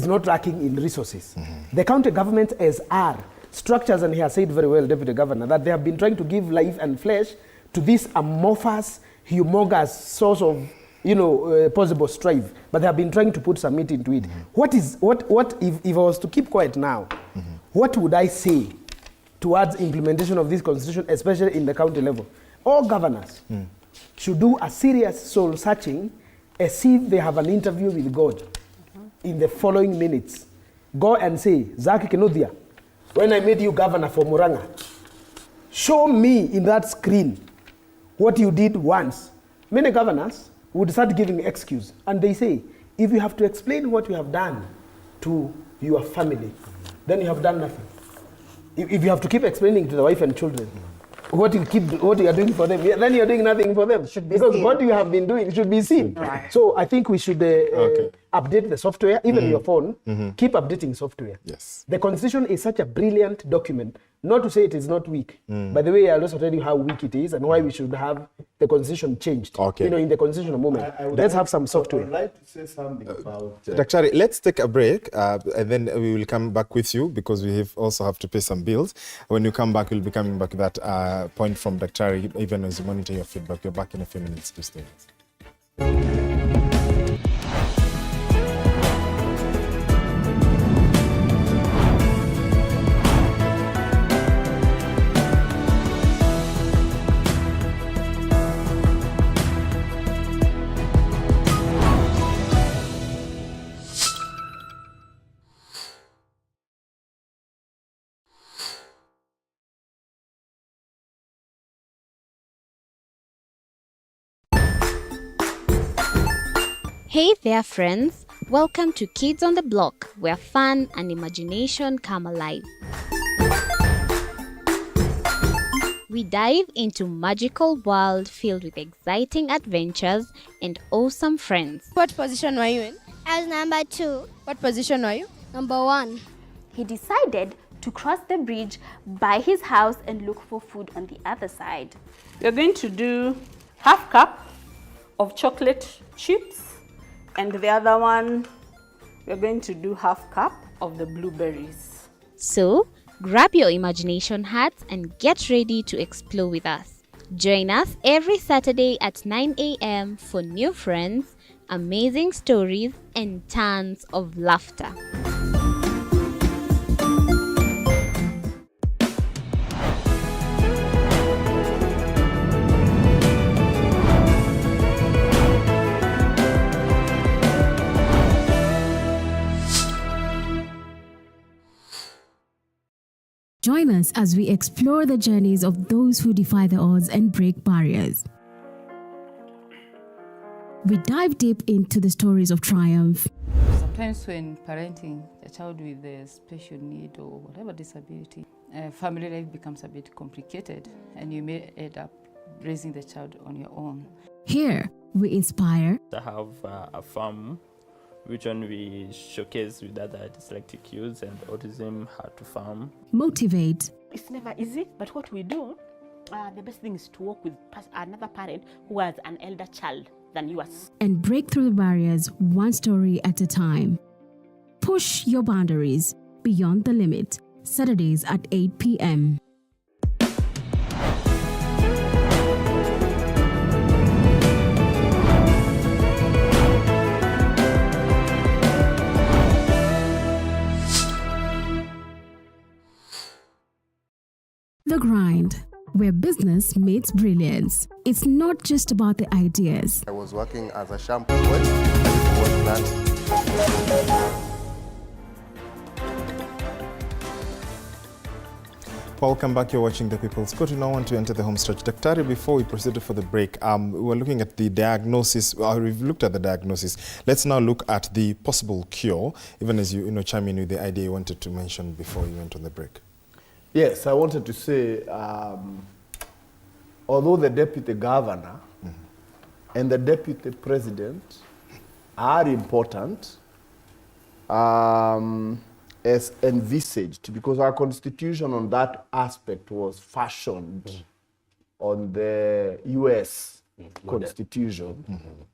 not lacking in resources. The county government as are structures, and he has said very well, Deputy Governor, that they have been trying to give life and flesh to this amorphous, humongous source of possible strife, but they have been trying to put some meat into it. What if I was to keep quiet now, what would I say towards implementation of this constitution, especially in the county level? All governors should do a serious soul searching as if they have an interview with God in the following minutes. Go and say, Zaki Kenodia, when I made you governor for Muranga, show me in that screen what you did once. Many governors would start giving excuse, and they say, if you have to explain what you have done to your family, then you have done nothing. If you have to keep explaining to the wife and children what you are doing for them, then you're doing nothing for them. Because what you have been doing should be seen. Right. So I think we should update the software, even your phone. Keep updating software. Yes. The Constitution is such a brilliant document. Not to say it is not weak. By the way, I'll also tell you how weak it is and why we should have the Constitution changed. In the constitutional moment. Let's have some software. I would like to say something about... Daktari, let's take a break and then we will come back with you because we also have to pay some bills. When you come back, we'll be coming back to that point from Daktari, even as you monitor your feedback. You're back in a few minutes to stay. Hey there friends, welcome to Kids on the Block, where fun and imagination come alive. We dive into magical world filled with exciting adventures and awesome friends. What position were you in? I was number 2. What position were you? Number 1. He decided to cross the bridge by his house and look for food on the other side. We're going to do half cup of chocolate chips, and the other one, we're going to do half cup of the blueberries. So, grab your imagination hats and get ready to explore with us. Join us every Saturday at 9 a.m. for new friends, amazing stories, and tons of laughter. Join us as we explore the journeys of those who defy the odds and break barriers. We dive deep into the stories of triumph. Sometimes when parenting a child with a special need or whatever disability, family life becomes a bit complicated and you may end up raising the child on your own. Here, we inspire. I have a farm which one we showcase with other dyslexic youths and autism how to farm. Motivate. It's never easy, but what we do, the best thing is to work with another parent who has an elder child than yours. And break through the barriers one story at a time. Push your boundaries beyond the limit. Saturdays at 8 p.m. The Grind, where business meets brilliance. It's not just about the ideas. I was working as a shampoo boy. I was Welcome back. You're watching The People's Court. We now want to enter the home stretch. Daktari, before we proceed for the break, we were looking at the diagnosis. We've looked at the diagnosis. Let's now look at the possible cure, even as you chime in with the idea you wanted to mention before you went on the break. Yes, I wanted to say, although the deputy governor and the deputy president are important, as envisaged, because our constitution on that aspect was fashioned on the US constitution,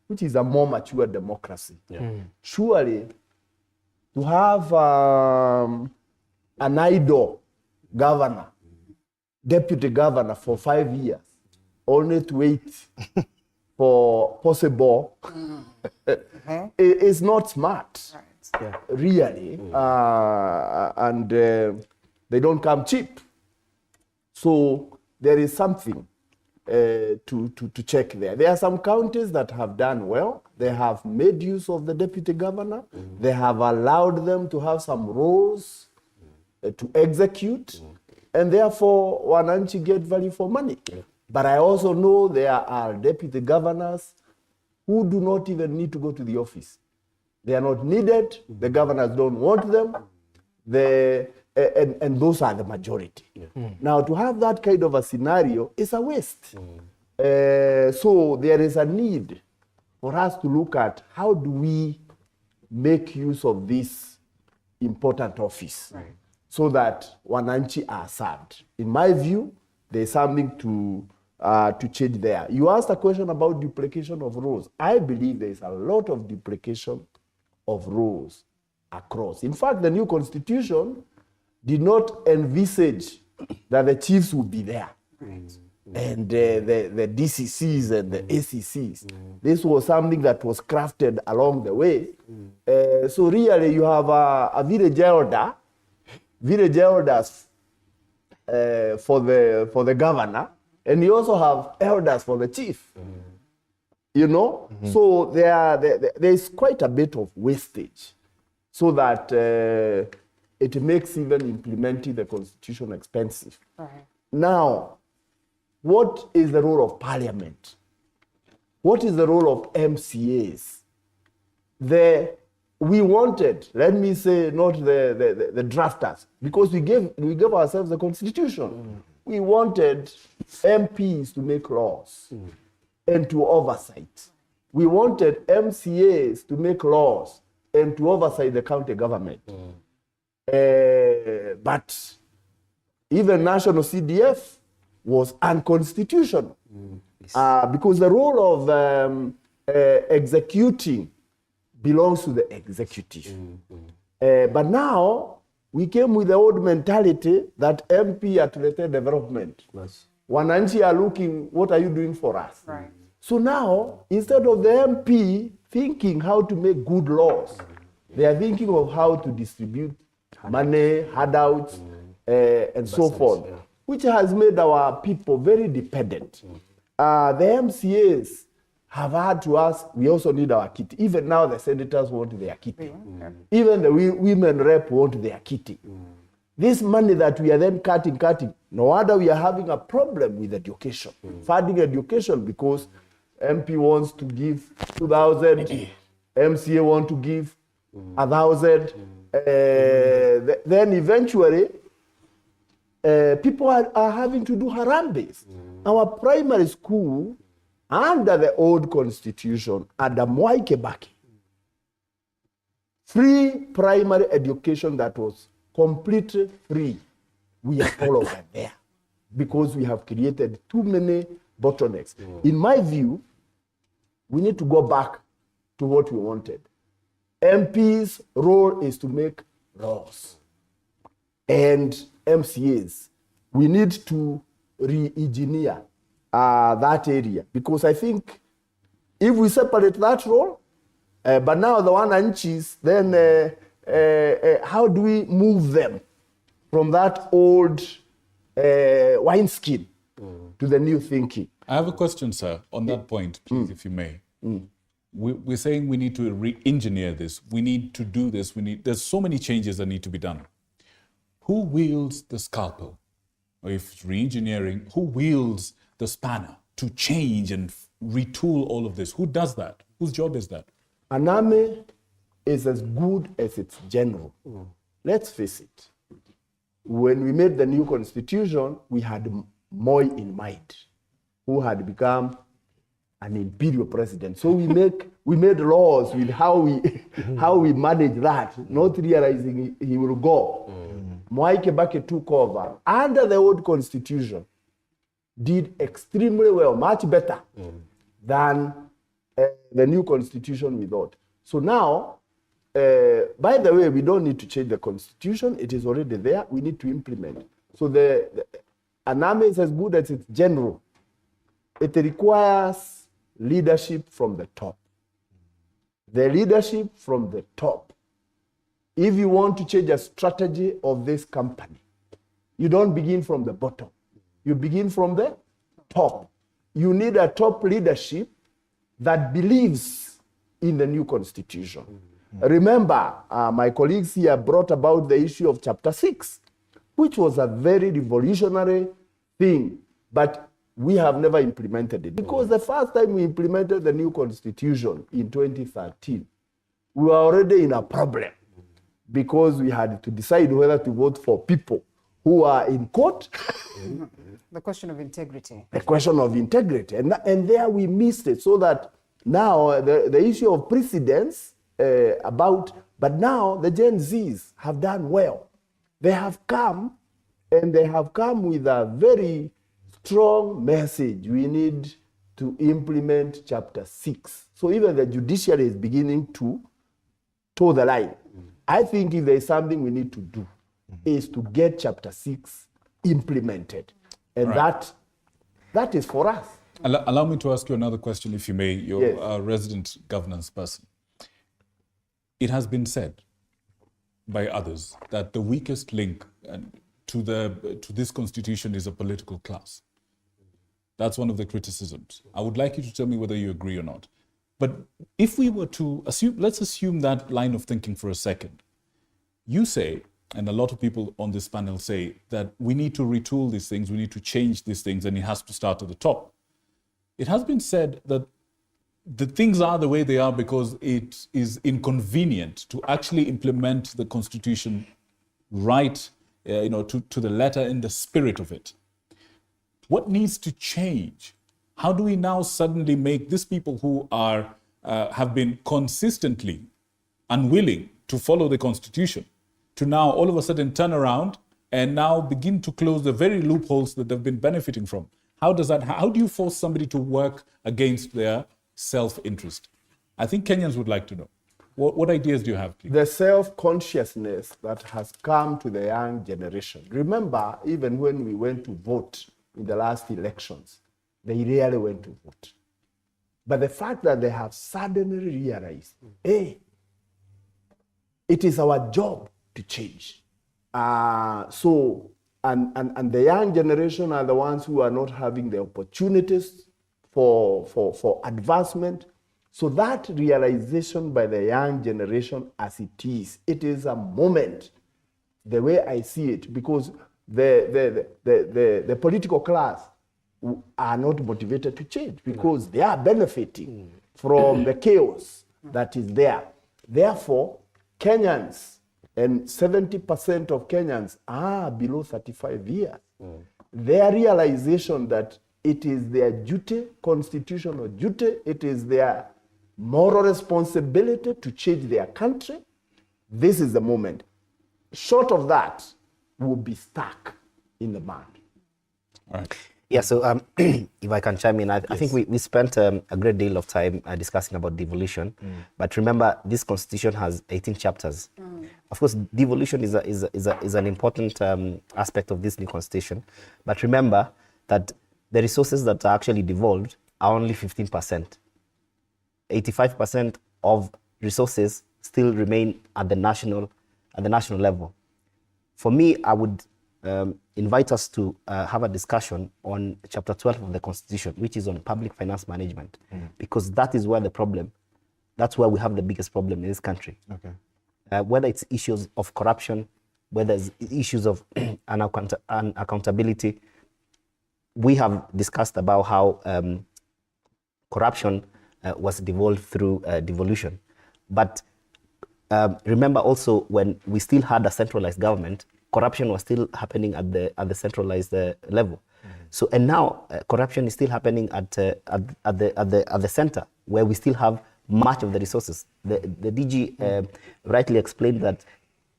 which is a more mature democracy. Surely, to have an idle governor, deputy governor for 5 years, only to wait for possible is not smart, really, and they don't come cheap. So there is something to check there. There are some counties that have done well. They have made use of the deputy governor. They have allowed them to have some roles to execute, and therefore wananchi get value for money. But I also know there are deputy governors who do not even need to go to the office. They are not needed. The governors don't want them. And those are the majority. Now, to have that kind of a scenario is a waste. So there is a need for us to look at how do we make use of this important office so that wananchi are served. In my view, there's something to change there. You asked a question about duplication of roles. I believe there is a lot of duplication of roles across. In fact, the new constitution did not envisage that the chiefs would be there. And the DCCs and the ACCs. This was something that was crafted along the way. So really you have a village elders for the governor, and you also have elders for the chief. You know? So there is quite a bit of wastage, so that it makes even implementing the constitution expensive. Now, what is the role of parliament? What is the role of MCAs? We wanted, let me say, not the drafters, because we gave ourselves the constitution. We wanted MPs to make laws and to oversight. We wanted MCAs to make laws and to oversight the county government. But even national CDF was unconstitutional because the role of executing belongs to the executive. But now we came with the old mentality that MP at related development. Wananchi are looking, what are you doing for us? So now, instead of the MP thinking how to make good laws, they are thinking of how to distribute money, handouts, and so forth, which has made our people very dependent. The MCAs have had to ask, we also need our kitty. Even now the senators want their kitty. Even the women rep want their kitty. This money that we are then cutting, no wonder we are having a problem with education, funding education, because MP wants to give 2,000, MCA want to give 1,000. Then eventually, people are having to do harambes. Our primary school, under the old constitution, under Mwai Kibaki, free primary education that was completely free, we are all over there because we have created too many bottlenecks. In my view, we need to go back to what we wanted. MP's role is to make laws, and MCAs, we need to re-engineer that area, because I think if we separate that role, but now the wananchis, then how do we move them from that old wineskin to the new thinking? I have a question, sir, on that point, please, if you may. We're saying we need to re-engineer this. We need to do this. There's so many changes that need to be done. Who wields the scalpel? Or if it's re-engineering, who wields the spanner to change and retool all of this? Who does that? Whose job is that? An army is as good as its general. Let's face it. When we made the new constitution, we had Moi in mind, who had become an imperial president. So we made laws with how we manage that, not realizing he will go. Mwai Kibaki took over under the old constitution, did extremely well, much better than the new constitution we thought. So now, by the way, we don't need to change the constitution. It is already there. We need to implement. So an army is as good as its general. It requires leadership from the top. The leadership from the top. If you want to change a strategy of this company, you don't begin from the bottom. You begin from the top. You need a top leadership that believes in the new constitution. Remember, my colleagues here brought about the issue of Chapter 6, which was a very revolutionary thing, but we have never implemented it. Because the first time we implemented the new constitution in 2013, we were already in a problem because we had to decide whether to vote for people who are in court. The question of integrity. The question of integrity. And there we missed it, so that now the issue of precedence but now the Gen Zs have done well. They have come, and they have come with a very strong message. We need to implement Chapter 6. So even the judiciary is beginning to toe the line. I think if there is something we need to do, is to get Chapter 6 implemented. And Right. that is for us. Allow me to ask you another question, if you may. You're Yes. a resident governance person. It has been said by others that the weakest link to this constitution is a political class. That's one of the criticisms. I would like you to tell me whether you agree or not. But if we were to assume, let's assume that line of thinking for a second. You say, and a lot of people on this panel say, that we need to retool these things, we need to change these things, and it has to start at the top. It has been said that the things are the way they are because it is inconvenient to actually implement the constitution right, to the letter and the spirit of it. What needs to change? How do we now suddenly make these people who are have been consistently unwilling to follow the constitution to now all of a sudden turn around and now begin to close the very loopholes that they've been benefiting from? How do you force somebody to work against their self-interest? I think Kenyans would like to know. What ideas do you have, please? The self-consciousness that has come to the young generation. Remember, even when we went to vote in the last elections, they rarely went to vote. But the fact that they have suddenly realized, hey, it is our job to change. And the young generation are the ones who are not having the opportunities for advancement. So that realization by the young generation as it is a moment, the way I see it, because the political class are not motivated to change because they are benefiting from the chaos that is there. Therefore, Kenyans, and 70% of Kenyans are below 35 years. Their realization that it is their duty, constitutional duty, it is their moral responsibility to change their country. This is the moment. Short of that, we'll be stuck in the mud. All right. Yeah, so if I can chime in, I think we spent a great deal of time discussing about devolution. But remember, this constitution has 18 chapters. Of course, devolution is an important aspect of this new constitution. But remember that the resources that are actually devolved are only 15%. 85% of resources still remain at the national level. For me, I would invite us to have a discussion on Chapter 12 of the Constitution, which is on public finance management, because that is where that's where we have the biggest problem in this country. Okay. Whether it's issues of corruption, whether it's issues of accountability. We have discussed about how corruption was devolved through devolution. But remember also, when we still had a centralized government, corruption was still happening at the centralized level. So, and now corruption is still happening at the center, where we still have much of the resources. The DG rightly explained that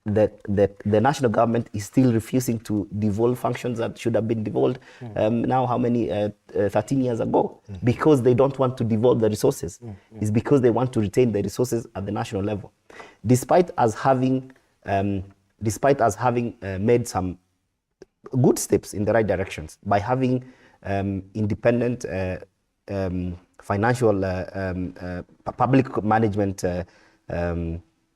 the national government is still refusing to devolve functions that should have been devolved now how many 13 years ago, because they don't want to devolve the resources. It's because they want to retain the resources at the national level, despite us having made some good steps in the right directions by having independent financial public management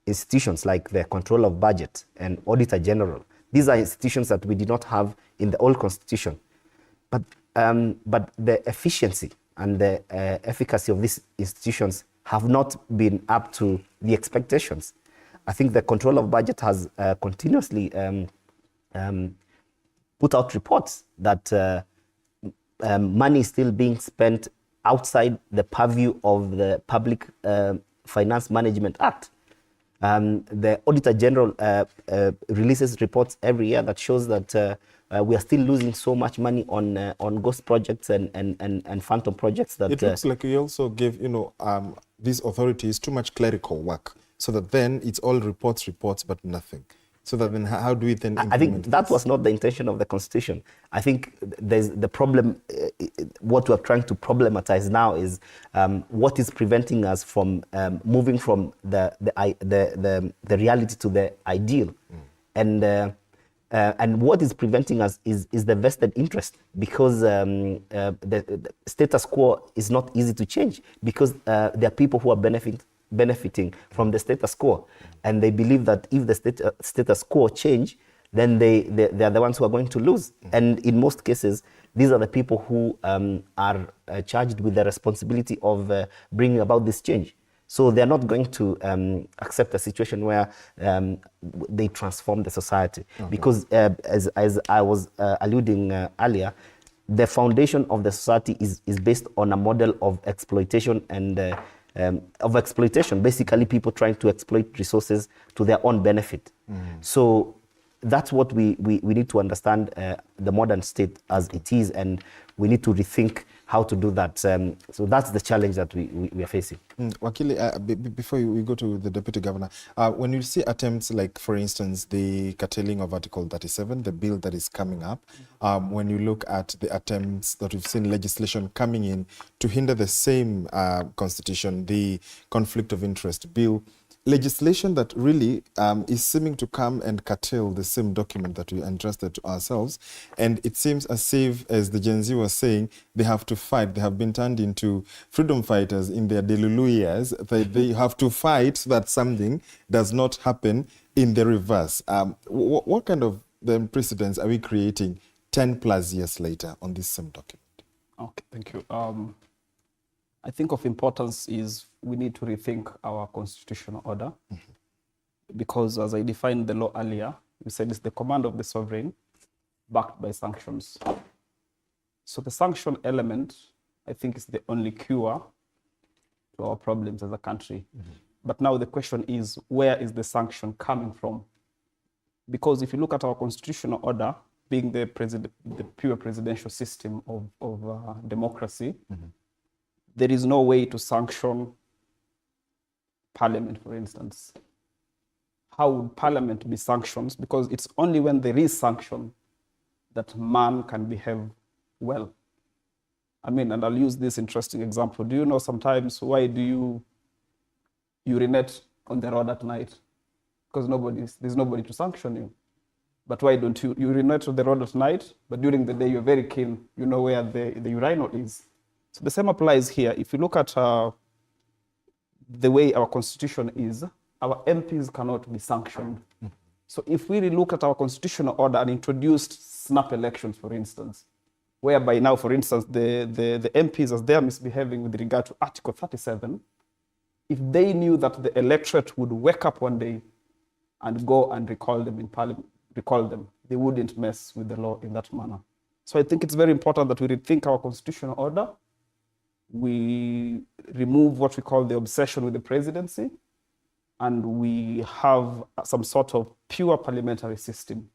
institutions like the Control of Budget and Auditor General. These are institutions that we did not have in the old constitution. But the efficiency and the efficacy of these institutions have not been up to the expectations. I think the Control of Budget has continuously put out reports that money is still being spent outside the purview of the Public Finance Management Act. The Auditor General releases reports every year that shows that we are still losing so much money on ghost projects and phantom projects. That it looks like we also give these authorities too much clerical work, so that then it's all reports, but nothing. So that then how do we then implement I think that was not the intention of the Constitution. I think there's the problem, what we're trying to problematize now is what is preventing us from moving from the reality to the ideal. And what is preventing us is the vested interest, because the status quo is not easy to change, because there are people who are benefiting from the status quo, and they believe that if the status quo change, then they are the ones who are going to lose. And in most cases, these are the people who are charged with the responsibility of bringing about this change. So they're not going to accept a situation where they transform the society. Okay. Because as I was alluding earlier, the foundation of the society is based on a model of exploitation and basically people trying to exploit resources to their own benefit. So that's what we need to understand the modern state as it is, and we need to rethink how to do that. So that's the challenge that we are facing. Wakili, before we go to the Deputy Governor, when you see attempts like, for instance, the curtailing of Article 37, the bill that is coming up, when you look at the attempts that we've seen legislation coming in to hinder the same constitution, the conflict of interest bill, legislation that really is seeming to come and curtail the same document that we entrusted to ourselves. And it seems as if, as the Gen Z was saying, they have to fight. They have been turned into freedom fighters in their Delulu years. They have to fight so that something does not happen in the reverse. What kind of precedents are we creating 10 plus years later on this same document? Okay, thank you. I think of importance is we need to rethink our constitutional order, because as I defined the law earlier, we said it's the command of the sovereign backed by sanctions. So the sanction element, I think, is the only cure to our problems as a country. But now the question is, where is the sanction coming from? Because if you look at our constitutional order, being the pure presidential system of democracy, there is no way to sanction Parliament, for instance. How would Parliament be sanctioned? Because it's only when there is sanction that man can behave well. I mean, and I'll use this interesting example. Do you know sometimes why do you urinate on the road at night? Because there's nobody to sanction you. But why don't you urinate on the road at night, but during the day you're very keen, you know where the urinal is. So the same applies here. If you look at the way our constitution is, our MPs cannot be sanctioned. So if we look at our constitutional order and introduced snap elections, for instance, whereby now, for instance, the MPs, as they are misbehaving with regard to Article 37, if they knew that the electorate would wake up one day and go and recall them in Parliament, they wouldn't mess with the law in that manner. So I think it's very important that we rethink our constitutional order. We remove what we call the obsession with the presidency, and we have some sort of pure parliamentary system.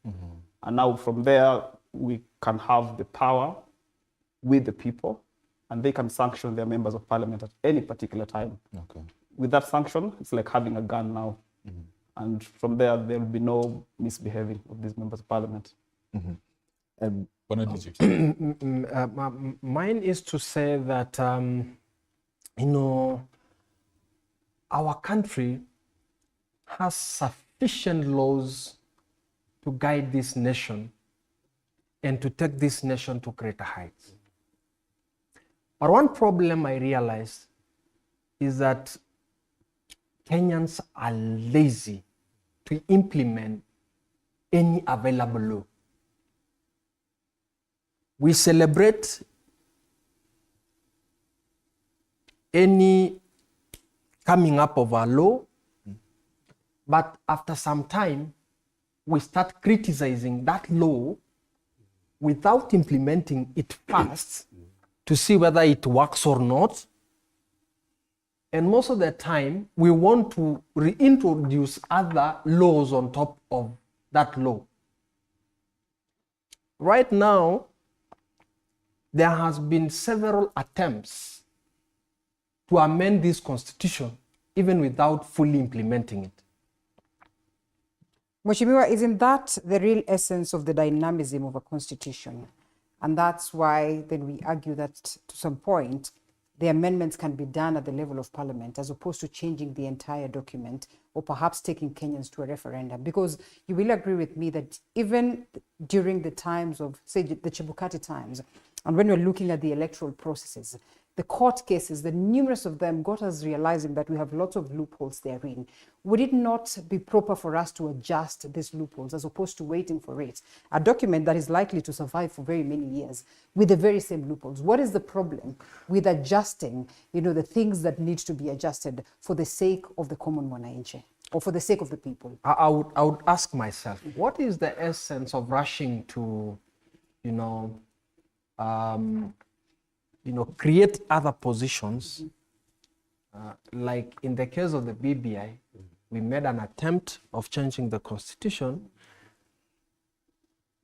And now from there, we can have the power with the people, and they can sanction their members of parliament at any particular time. Okay. With that sanction, it's like having a gun now. And from there will be no misbehaving of these members of parliament. Mine is to say that, our country has sufficient laws to guide this nation and to take this nation to greater heights. But one problem I realized is that Kenyans are lazy to implement any available law. We celebrate any coming up of a law, but after some time, we start criticizing that law without implementing it first to see whether it works or not. And most of the time, we want to reintroduce other laws on top of that law. Right now, there has been several attempts to amend this constitution, even without fully implementing it. Mheshimiwa, isn't that the real essence of the dynamism of a constitution? And that's why then we argue that to some point, the amendments can be done at the level of parliament as opposed to changing the entire document or perhaps taking Kenyans to a referendum. Because you will agree with me that even during the times of, say, the Chebukati times, and when we're looking at the electoral processes, the court cases, the numerous of them got us realizing that we have lots of loopholes therein. Would it not be proper for us to adjust these loopholes as opposed to waiting for it? A document that is likely to survive for very many years with the very same loopholes. What is the problem with adjusting, the things that need to be adjusted for the sake of the common mwananchi or for the sake of the people? I would ask myself, what is the essence of rushing to, create other positions? Like in the case of the BBI, we made an attempt of changing the constitution.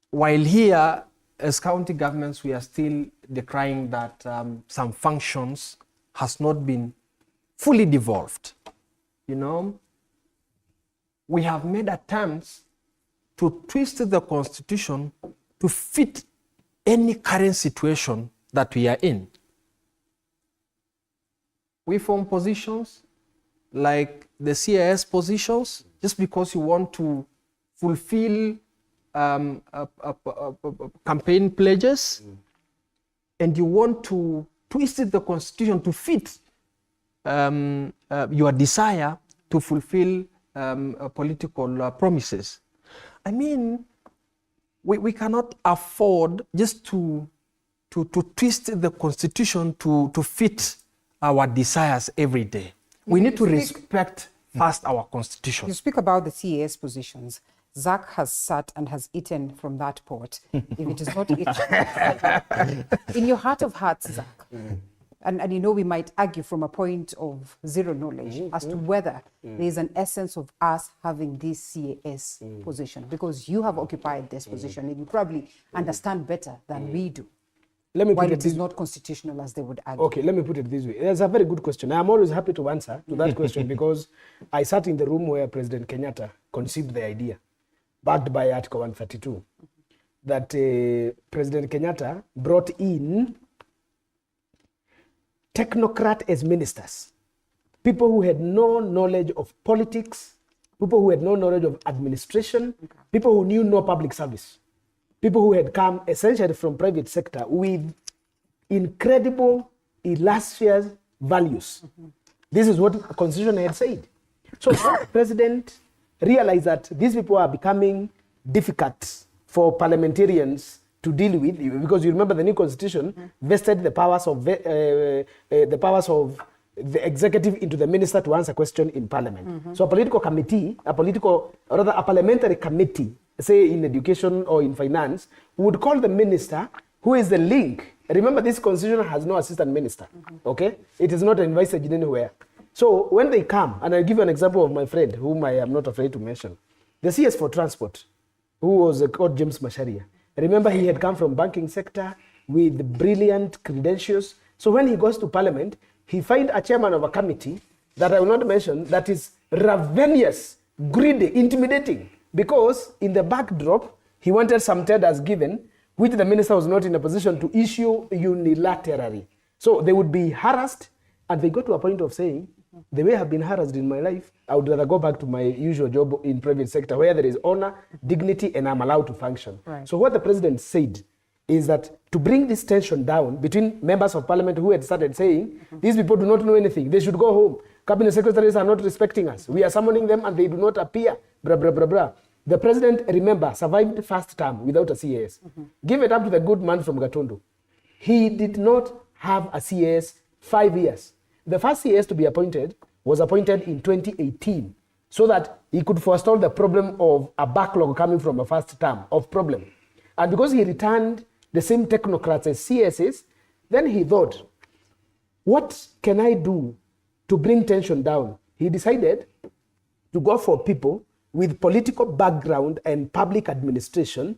While here, as county governments, we are still decrying that some functions has not been fully devolved. We have made attempts to twist the constitution to fit any current situation that we are in. We form positions like the CIS positions just because you want to fulfill campaign pledges and you want to twist the constitution to fit your desire to fulfill political promises. I mean, we cannot afford just to twist the constitution to fit our desires every day. We need to respect first our constitution. You speak about the CAS positions. Zach has sat and has eaten from that pot. If it is not eaten, in your heart of hearts, Zach, and we might argue from a point of zero knowledge as to whether there is an essence of us having this CAS position, because you have occupied this position and you probably understand better than we do. Let me While put it is not constitutional, as they would argue. Okay, let me put it this way. It's a very good question. I'm always happy to answer to that question because I sat in the room where President Kenyatta conceived the idea, backed by Article 132, that President Kenyatta brought in technocrats as ministers, people who had no knowledge of politics, people who had no knowledge of administration, people who knew no public service. People who had come essentially from private sector with incredible, illustrious values. This is what the Constitution had said. So the president realized that these people are becoming difficult for parliamentarians to deal with, because you remember the new Constitution vested the powers of the executive into the minister to answer questions in parliament. So a political committee, a parliamentary committee, say in education or in finance, would call the minister who is the link. Remember, this constitution has no assistant minister, okay? It is not envisaged anywhere. So when they come, and I'll give you an example of my friend, whom I am not afraid to mention, the CS for transport, who was called James Macharia. Remember, he had come from banking sector with brilliant credentials. So when he goes to parliament, he finds a chairman of a committee that I will not mention, that is ravenous, greedy, intimidating. Because in the backdrop, he wanted some tenders given, which the minister was not in a position to issue unilaterally. So they would be harassed, and they got to a point of saying, the way I've been harassed in my life, I would rather go back to my usual job in private sector where there is honor, dignity, and I'm allowed to function. Right. So what the president said is that to bring this tension down between members of parliament who had started saying, these people do not know anything, they should go home. Cabinet secretaries are not respecting us. We are summoning them and they do not appear. Blah, blah, blah, blah. The president, remember, survived the first term without a CAS. Give it up to the good man from Gatundu. He did not have a CAS 5 years. The first CAS to be appointed was appointed in 2018 so that he could forestall the problem of a backlog coming from a first term of problem. And because he returned the same technocrats as CSs, then he thought, what can I do to bring tension down? He decided to go for people with political background and public administration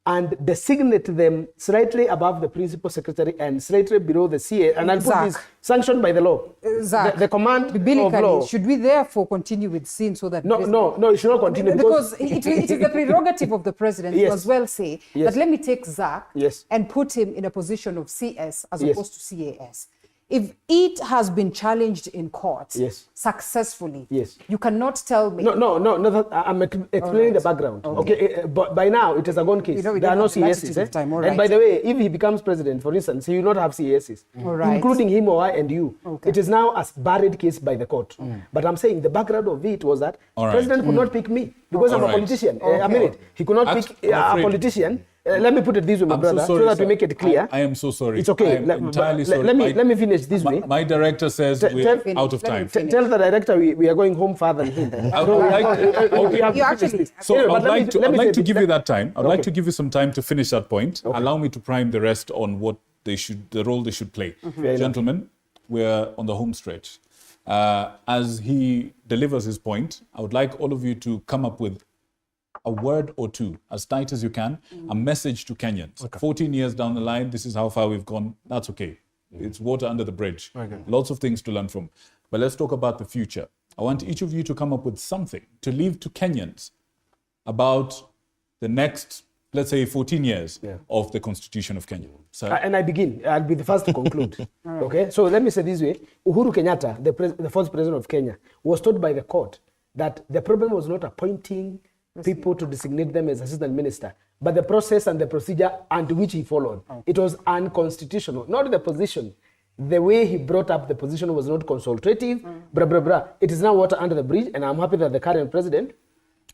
and designate them slightly above the principal secretary and slightly below the CA. And I'll put this sanctioned by the law. The command of law. Should we therefore continue with sin so that... No, it should not continue. Because it is the prerogative of the president to as well say that let me take Zach and put him in a position of CS as opposed to CAS. If it has been challenged in court successfully, you cannot tell me... No, I'm explaining the background. Okay, but by now, it is a gone case. There are no CSs. And by the way, if he becomes president, for instance, he will not have CSs, including him or I and you. It is now a buried case by the court. But I'm saying the background of it was that the president could not pick me because I'm a politician. A minute. He could not pick a politician. Let me put it this way, my brother, so that we make it clear. I am so sorry. It's okay. I'm entirely sorry. Let me finish this way. My director says we're out of time. Tell the director we are going home farther than him. I'd like to give you that time. I'd like to give you some time to finish that point. Allow me to prime the rest on what the role they should play. Gentlemen, we're on the home stretch. As he delivers his point, I would like all of you to come up with a word or two, as tight as you can, a message to Kenyans. 14 years down the line, this is how far we've gone. That's okay. It's water under the bridge. Lots of things to learn from. But let's talk about the future. I want each of you to come up with something to leave to Kenyans about the next, let's say, 14 years of the Constitution of Kenya. And I begin. I'll be the first to conclude. Okay? So let me say this way. Uhuru Kenyatta, the first president of Kenya, was told by the court that the problem was not appointing people to designate them as assistant minister, but the process and the procedure and which he followed. It was unconstitutional, not the position. The way he brought up the position was not consultative, blah, blah, blah. It is now water under the bridge, and I'm happy that the current president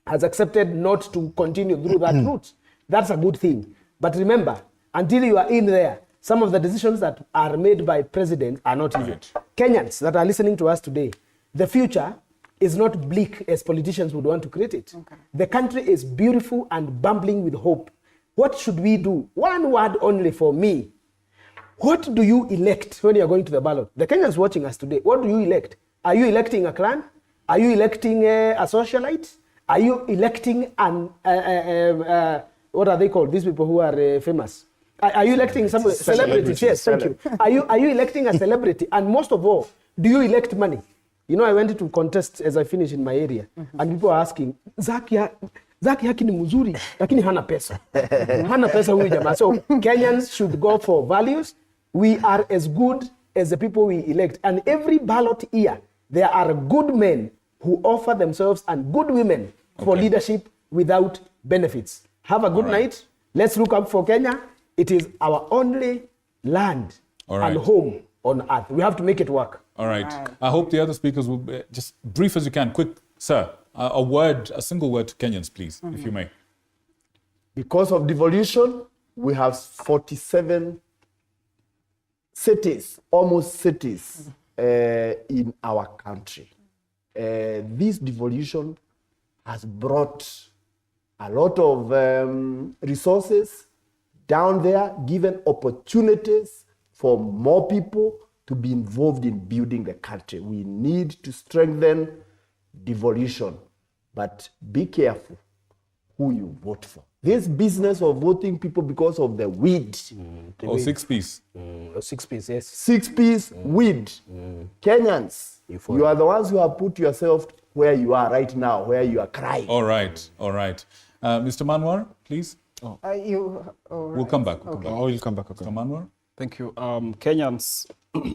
has accepted not to continue through that route. That's a good thing. But remember, until you are in there, some of the decisions that are made by presidents are not easy. Kenyans that are listening to us today, the future is not bleak as politicians would want to create it. The country is beautiful and bubbling with hope. What should we do? One word only for me. What do you elect when you are going to the ballot? The Kenyans watching us today, what do you elect? Are you electing a clan? Are you electing a socialite? Are you electing what are they called? These people who are famous. Are you electing some celebrities? Yes, thank you. Are you electing a celebrity? And most of all, do you elect money? You know, I went to contest as I finished in my area, and people are asking, Zaki yaki ni mzuri, lakini hana pesa. Hana pesa huyu jamaa. So Kenyans should go for values. We are as good as the people we elect. And every ballot year, there are good men who offer themselves and good women for leadership without benefits. Have a good night. Let's look up for Kenya. It is our only land and home on earth. We have to make it work. All right. I hope the other speakers will be just brief as you can. Quick, sir, a single word to Kenyans, please, if you may. Because of devolution, we have 47 cities, almost cities, in our country. This devolution has brought a lot of resources down there, given opportunities for more people to be involved in building the country. We need to strengthen devolution, but be careful who you vote for. This business of voting people because of the weed. Or 6-piece. 6-piece, yes. 6-piece weed. Kenyans, you are the ones who have put yourself where you are right now, where you are crying. All right. Mr. Manwar, please. We'll come back. You'll come back. Okay. Mr. Manwar. Thank you. Kenyans,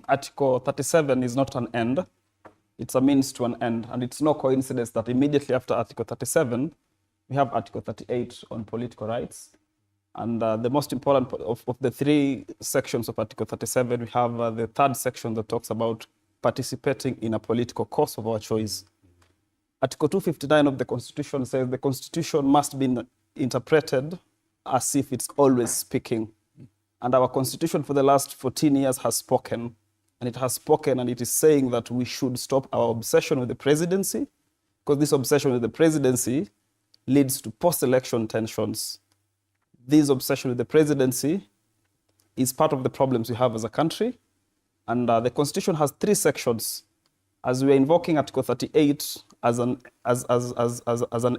Article 37 is not an end. It's a means to an end. And it's no coincidence that immediately after Article 37, we have Article 38 on political rights. And the most important of the three sections of Article 37, we have the third section that talks about participating in a political cause of our choice. Article 259 of the Constitution says the Constitution must be interpreted as if it's always speaking. And our Constitution for the last 14 years has spoken. And it has spoken and it is saying that we should stop our obsession with the presidency, because this obsession with the presidency leads to post-election tensions. This obsession with the presidency is part of the problems we have as a country. And the Constitution has three sections. As we are invoking Article 38 as an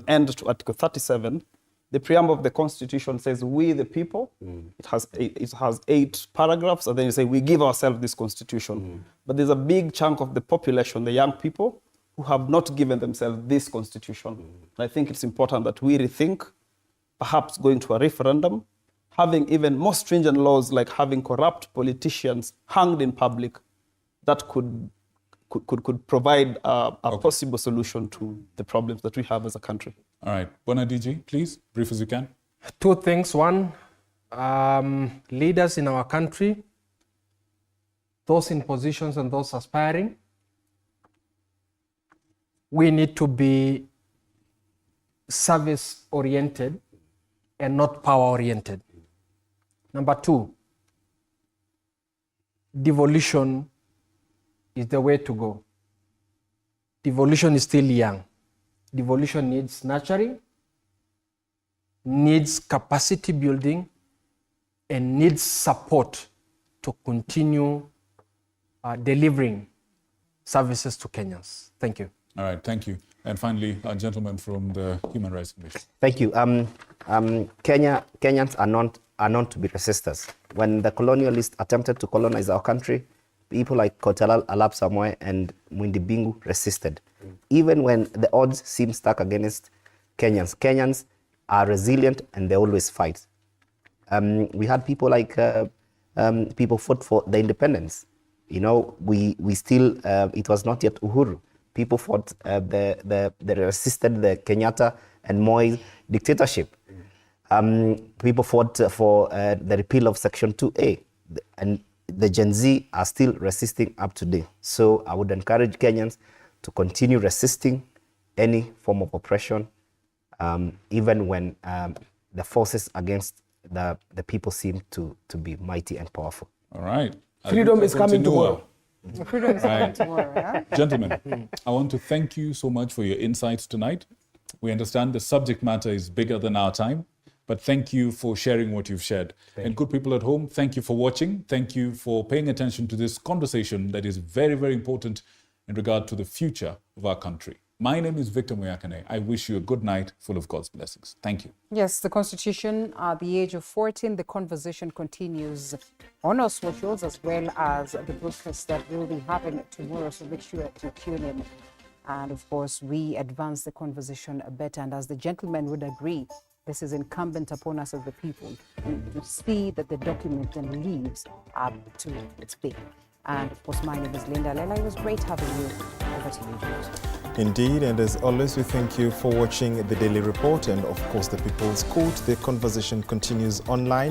end to Article 37, the preamble of the Constitution says, we the people. It has 8 paragraphs, and then you say, we give ourselves this Constitution. But there's a big chunk of the population, the young people, who have not given themselves this Constitution. And I think it's important that we rethink, perhaps going to a referendum, having even more stringent laws like having corrupt politicians hanged in public that could provide a possible solution to the problems that we have as a country. All right. Bona DG, please, brief as you can. 2 things. One, leaders in our country, those in positions and those aspiring, we need to be service-oriented and not power-oriented. Number 2, devolution is the way to go. Devolution is still young. Devolution needs nurturing, needs capacity building, and needs support to continue delivering services to Kenyans. Thank you. All right, thank you. And finally, a gentleman from the Human Rights Commission. Thank you. Kenyans are known to be resistors. When the colonialists attempted to colonize our country, people like Kotelal, Alap Samoe, and Mwindi Bingu resisted. Even when the odds seem stacked against Kenyans, Kenyans are resilient and they always fight. We had people like people fought for the independence. You know, we still it was not yet Uhuru. People fought they resisted the Kenyatta and Moi dictatorship. People fought for the repeal of Section 2A, and the Gen Z are still resisting up to date. So I would encourage Kenyans to continue resisting any form of oppression, even when the forces against the people seem to be mighty and powerful. All right. Freedom is coming tomorrow. Freedom is coming tomorrow, yeah? Gentlemen, I want to thank you so much for your insights tonight. We understand the subject matter is bigger than our time, but thank you for sharing what you've shared. And good people at home, thank you for watching. Thank you for paying attention to this conversation that is very, very important in regard to the future of our country. My name is Victor Muyakane. I wish you a good night full of God's blessings. Thank you. Yes, the Constitution at the age of 14, the conversation continues on our socials as well as the broadcast that we'll be having tomorrow. So make sure to tune in. And of course, we advance the conversation better. And as the gentleman would agree, this is incumbent upon us as the people to see that the document then lives up to its bid. And of course, my name is Linda Lela. It was great having you. Over to you, George. Indeed, and as always, we thank you for watching the Daily Report and of course the People's Court. The conversation continues online.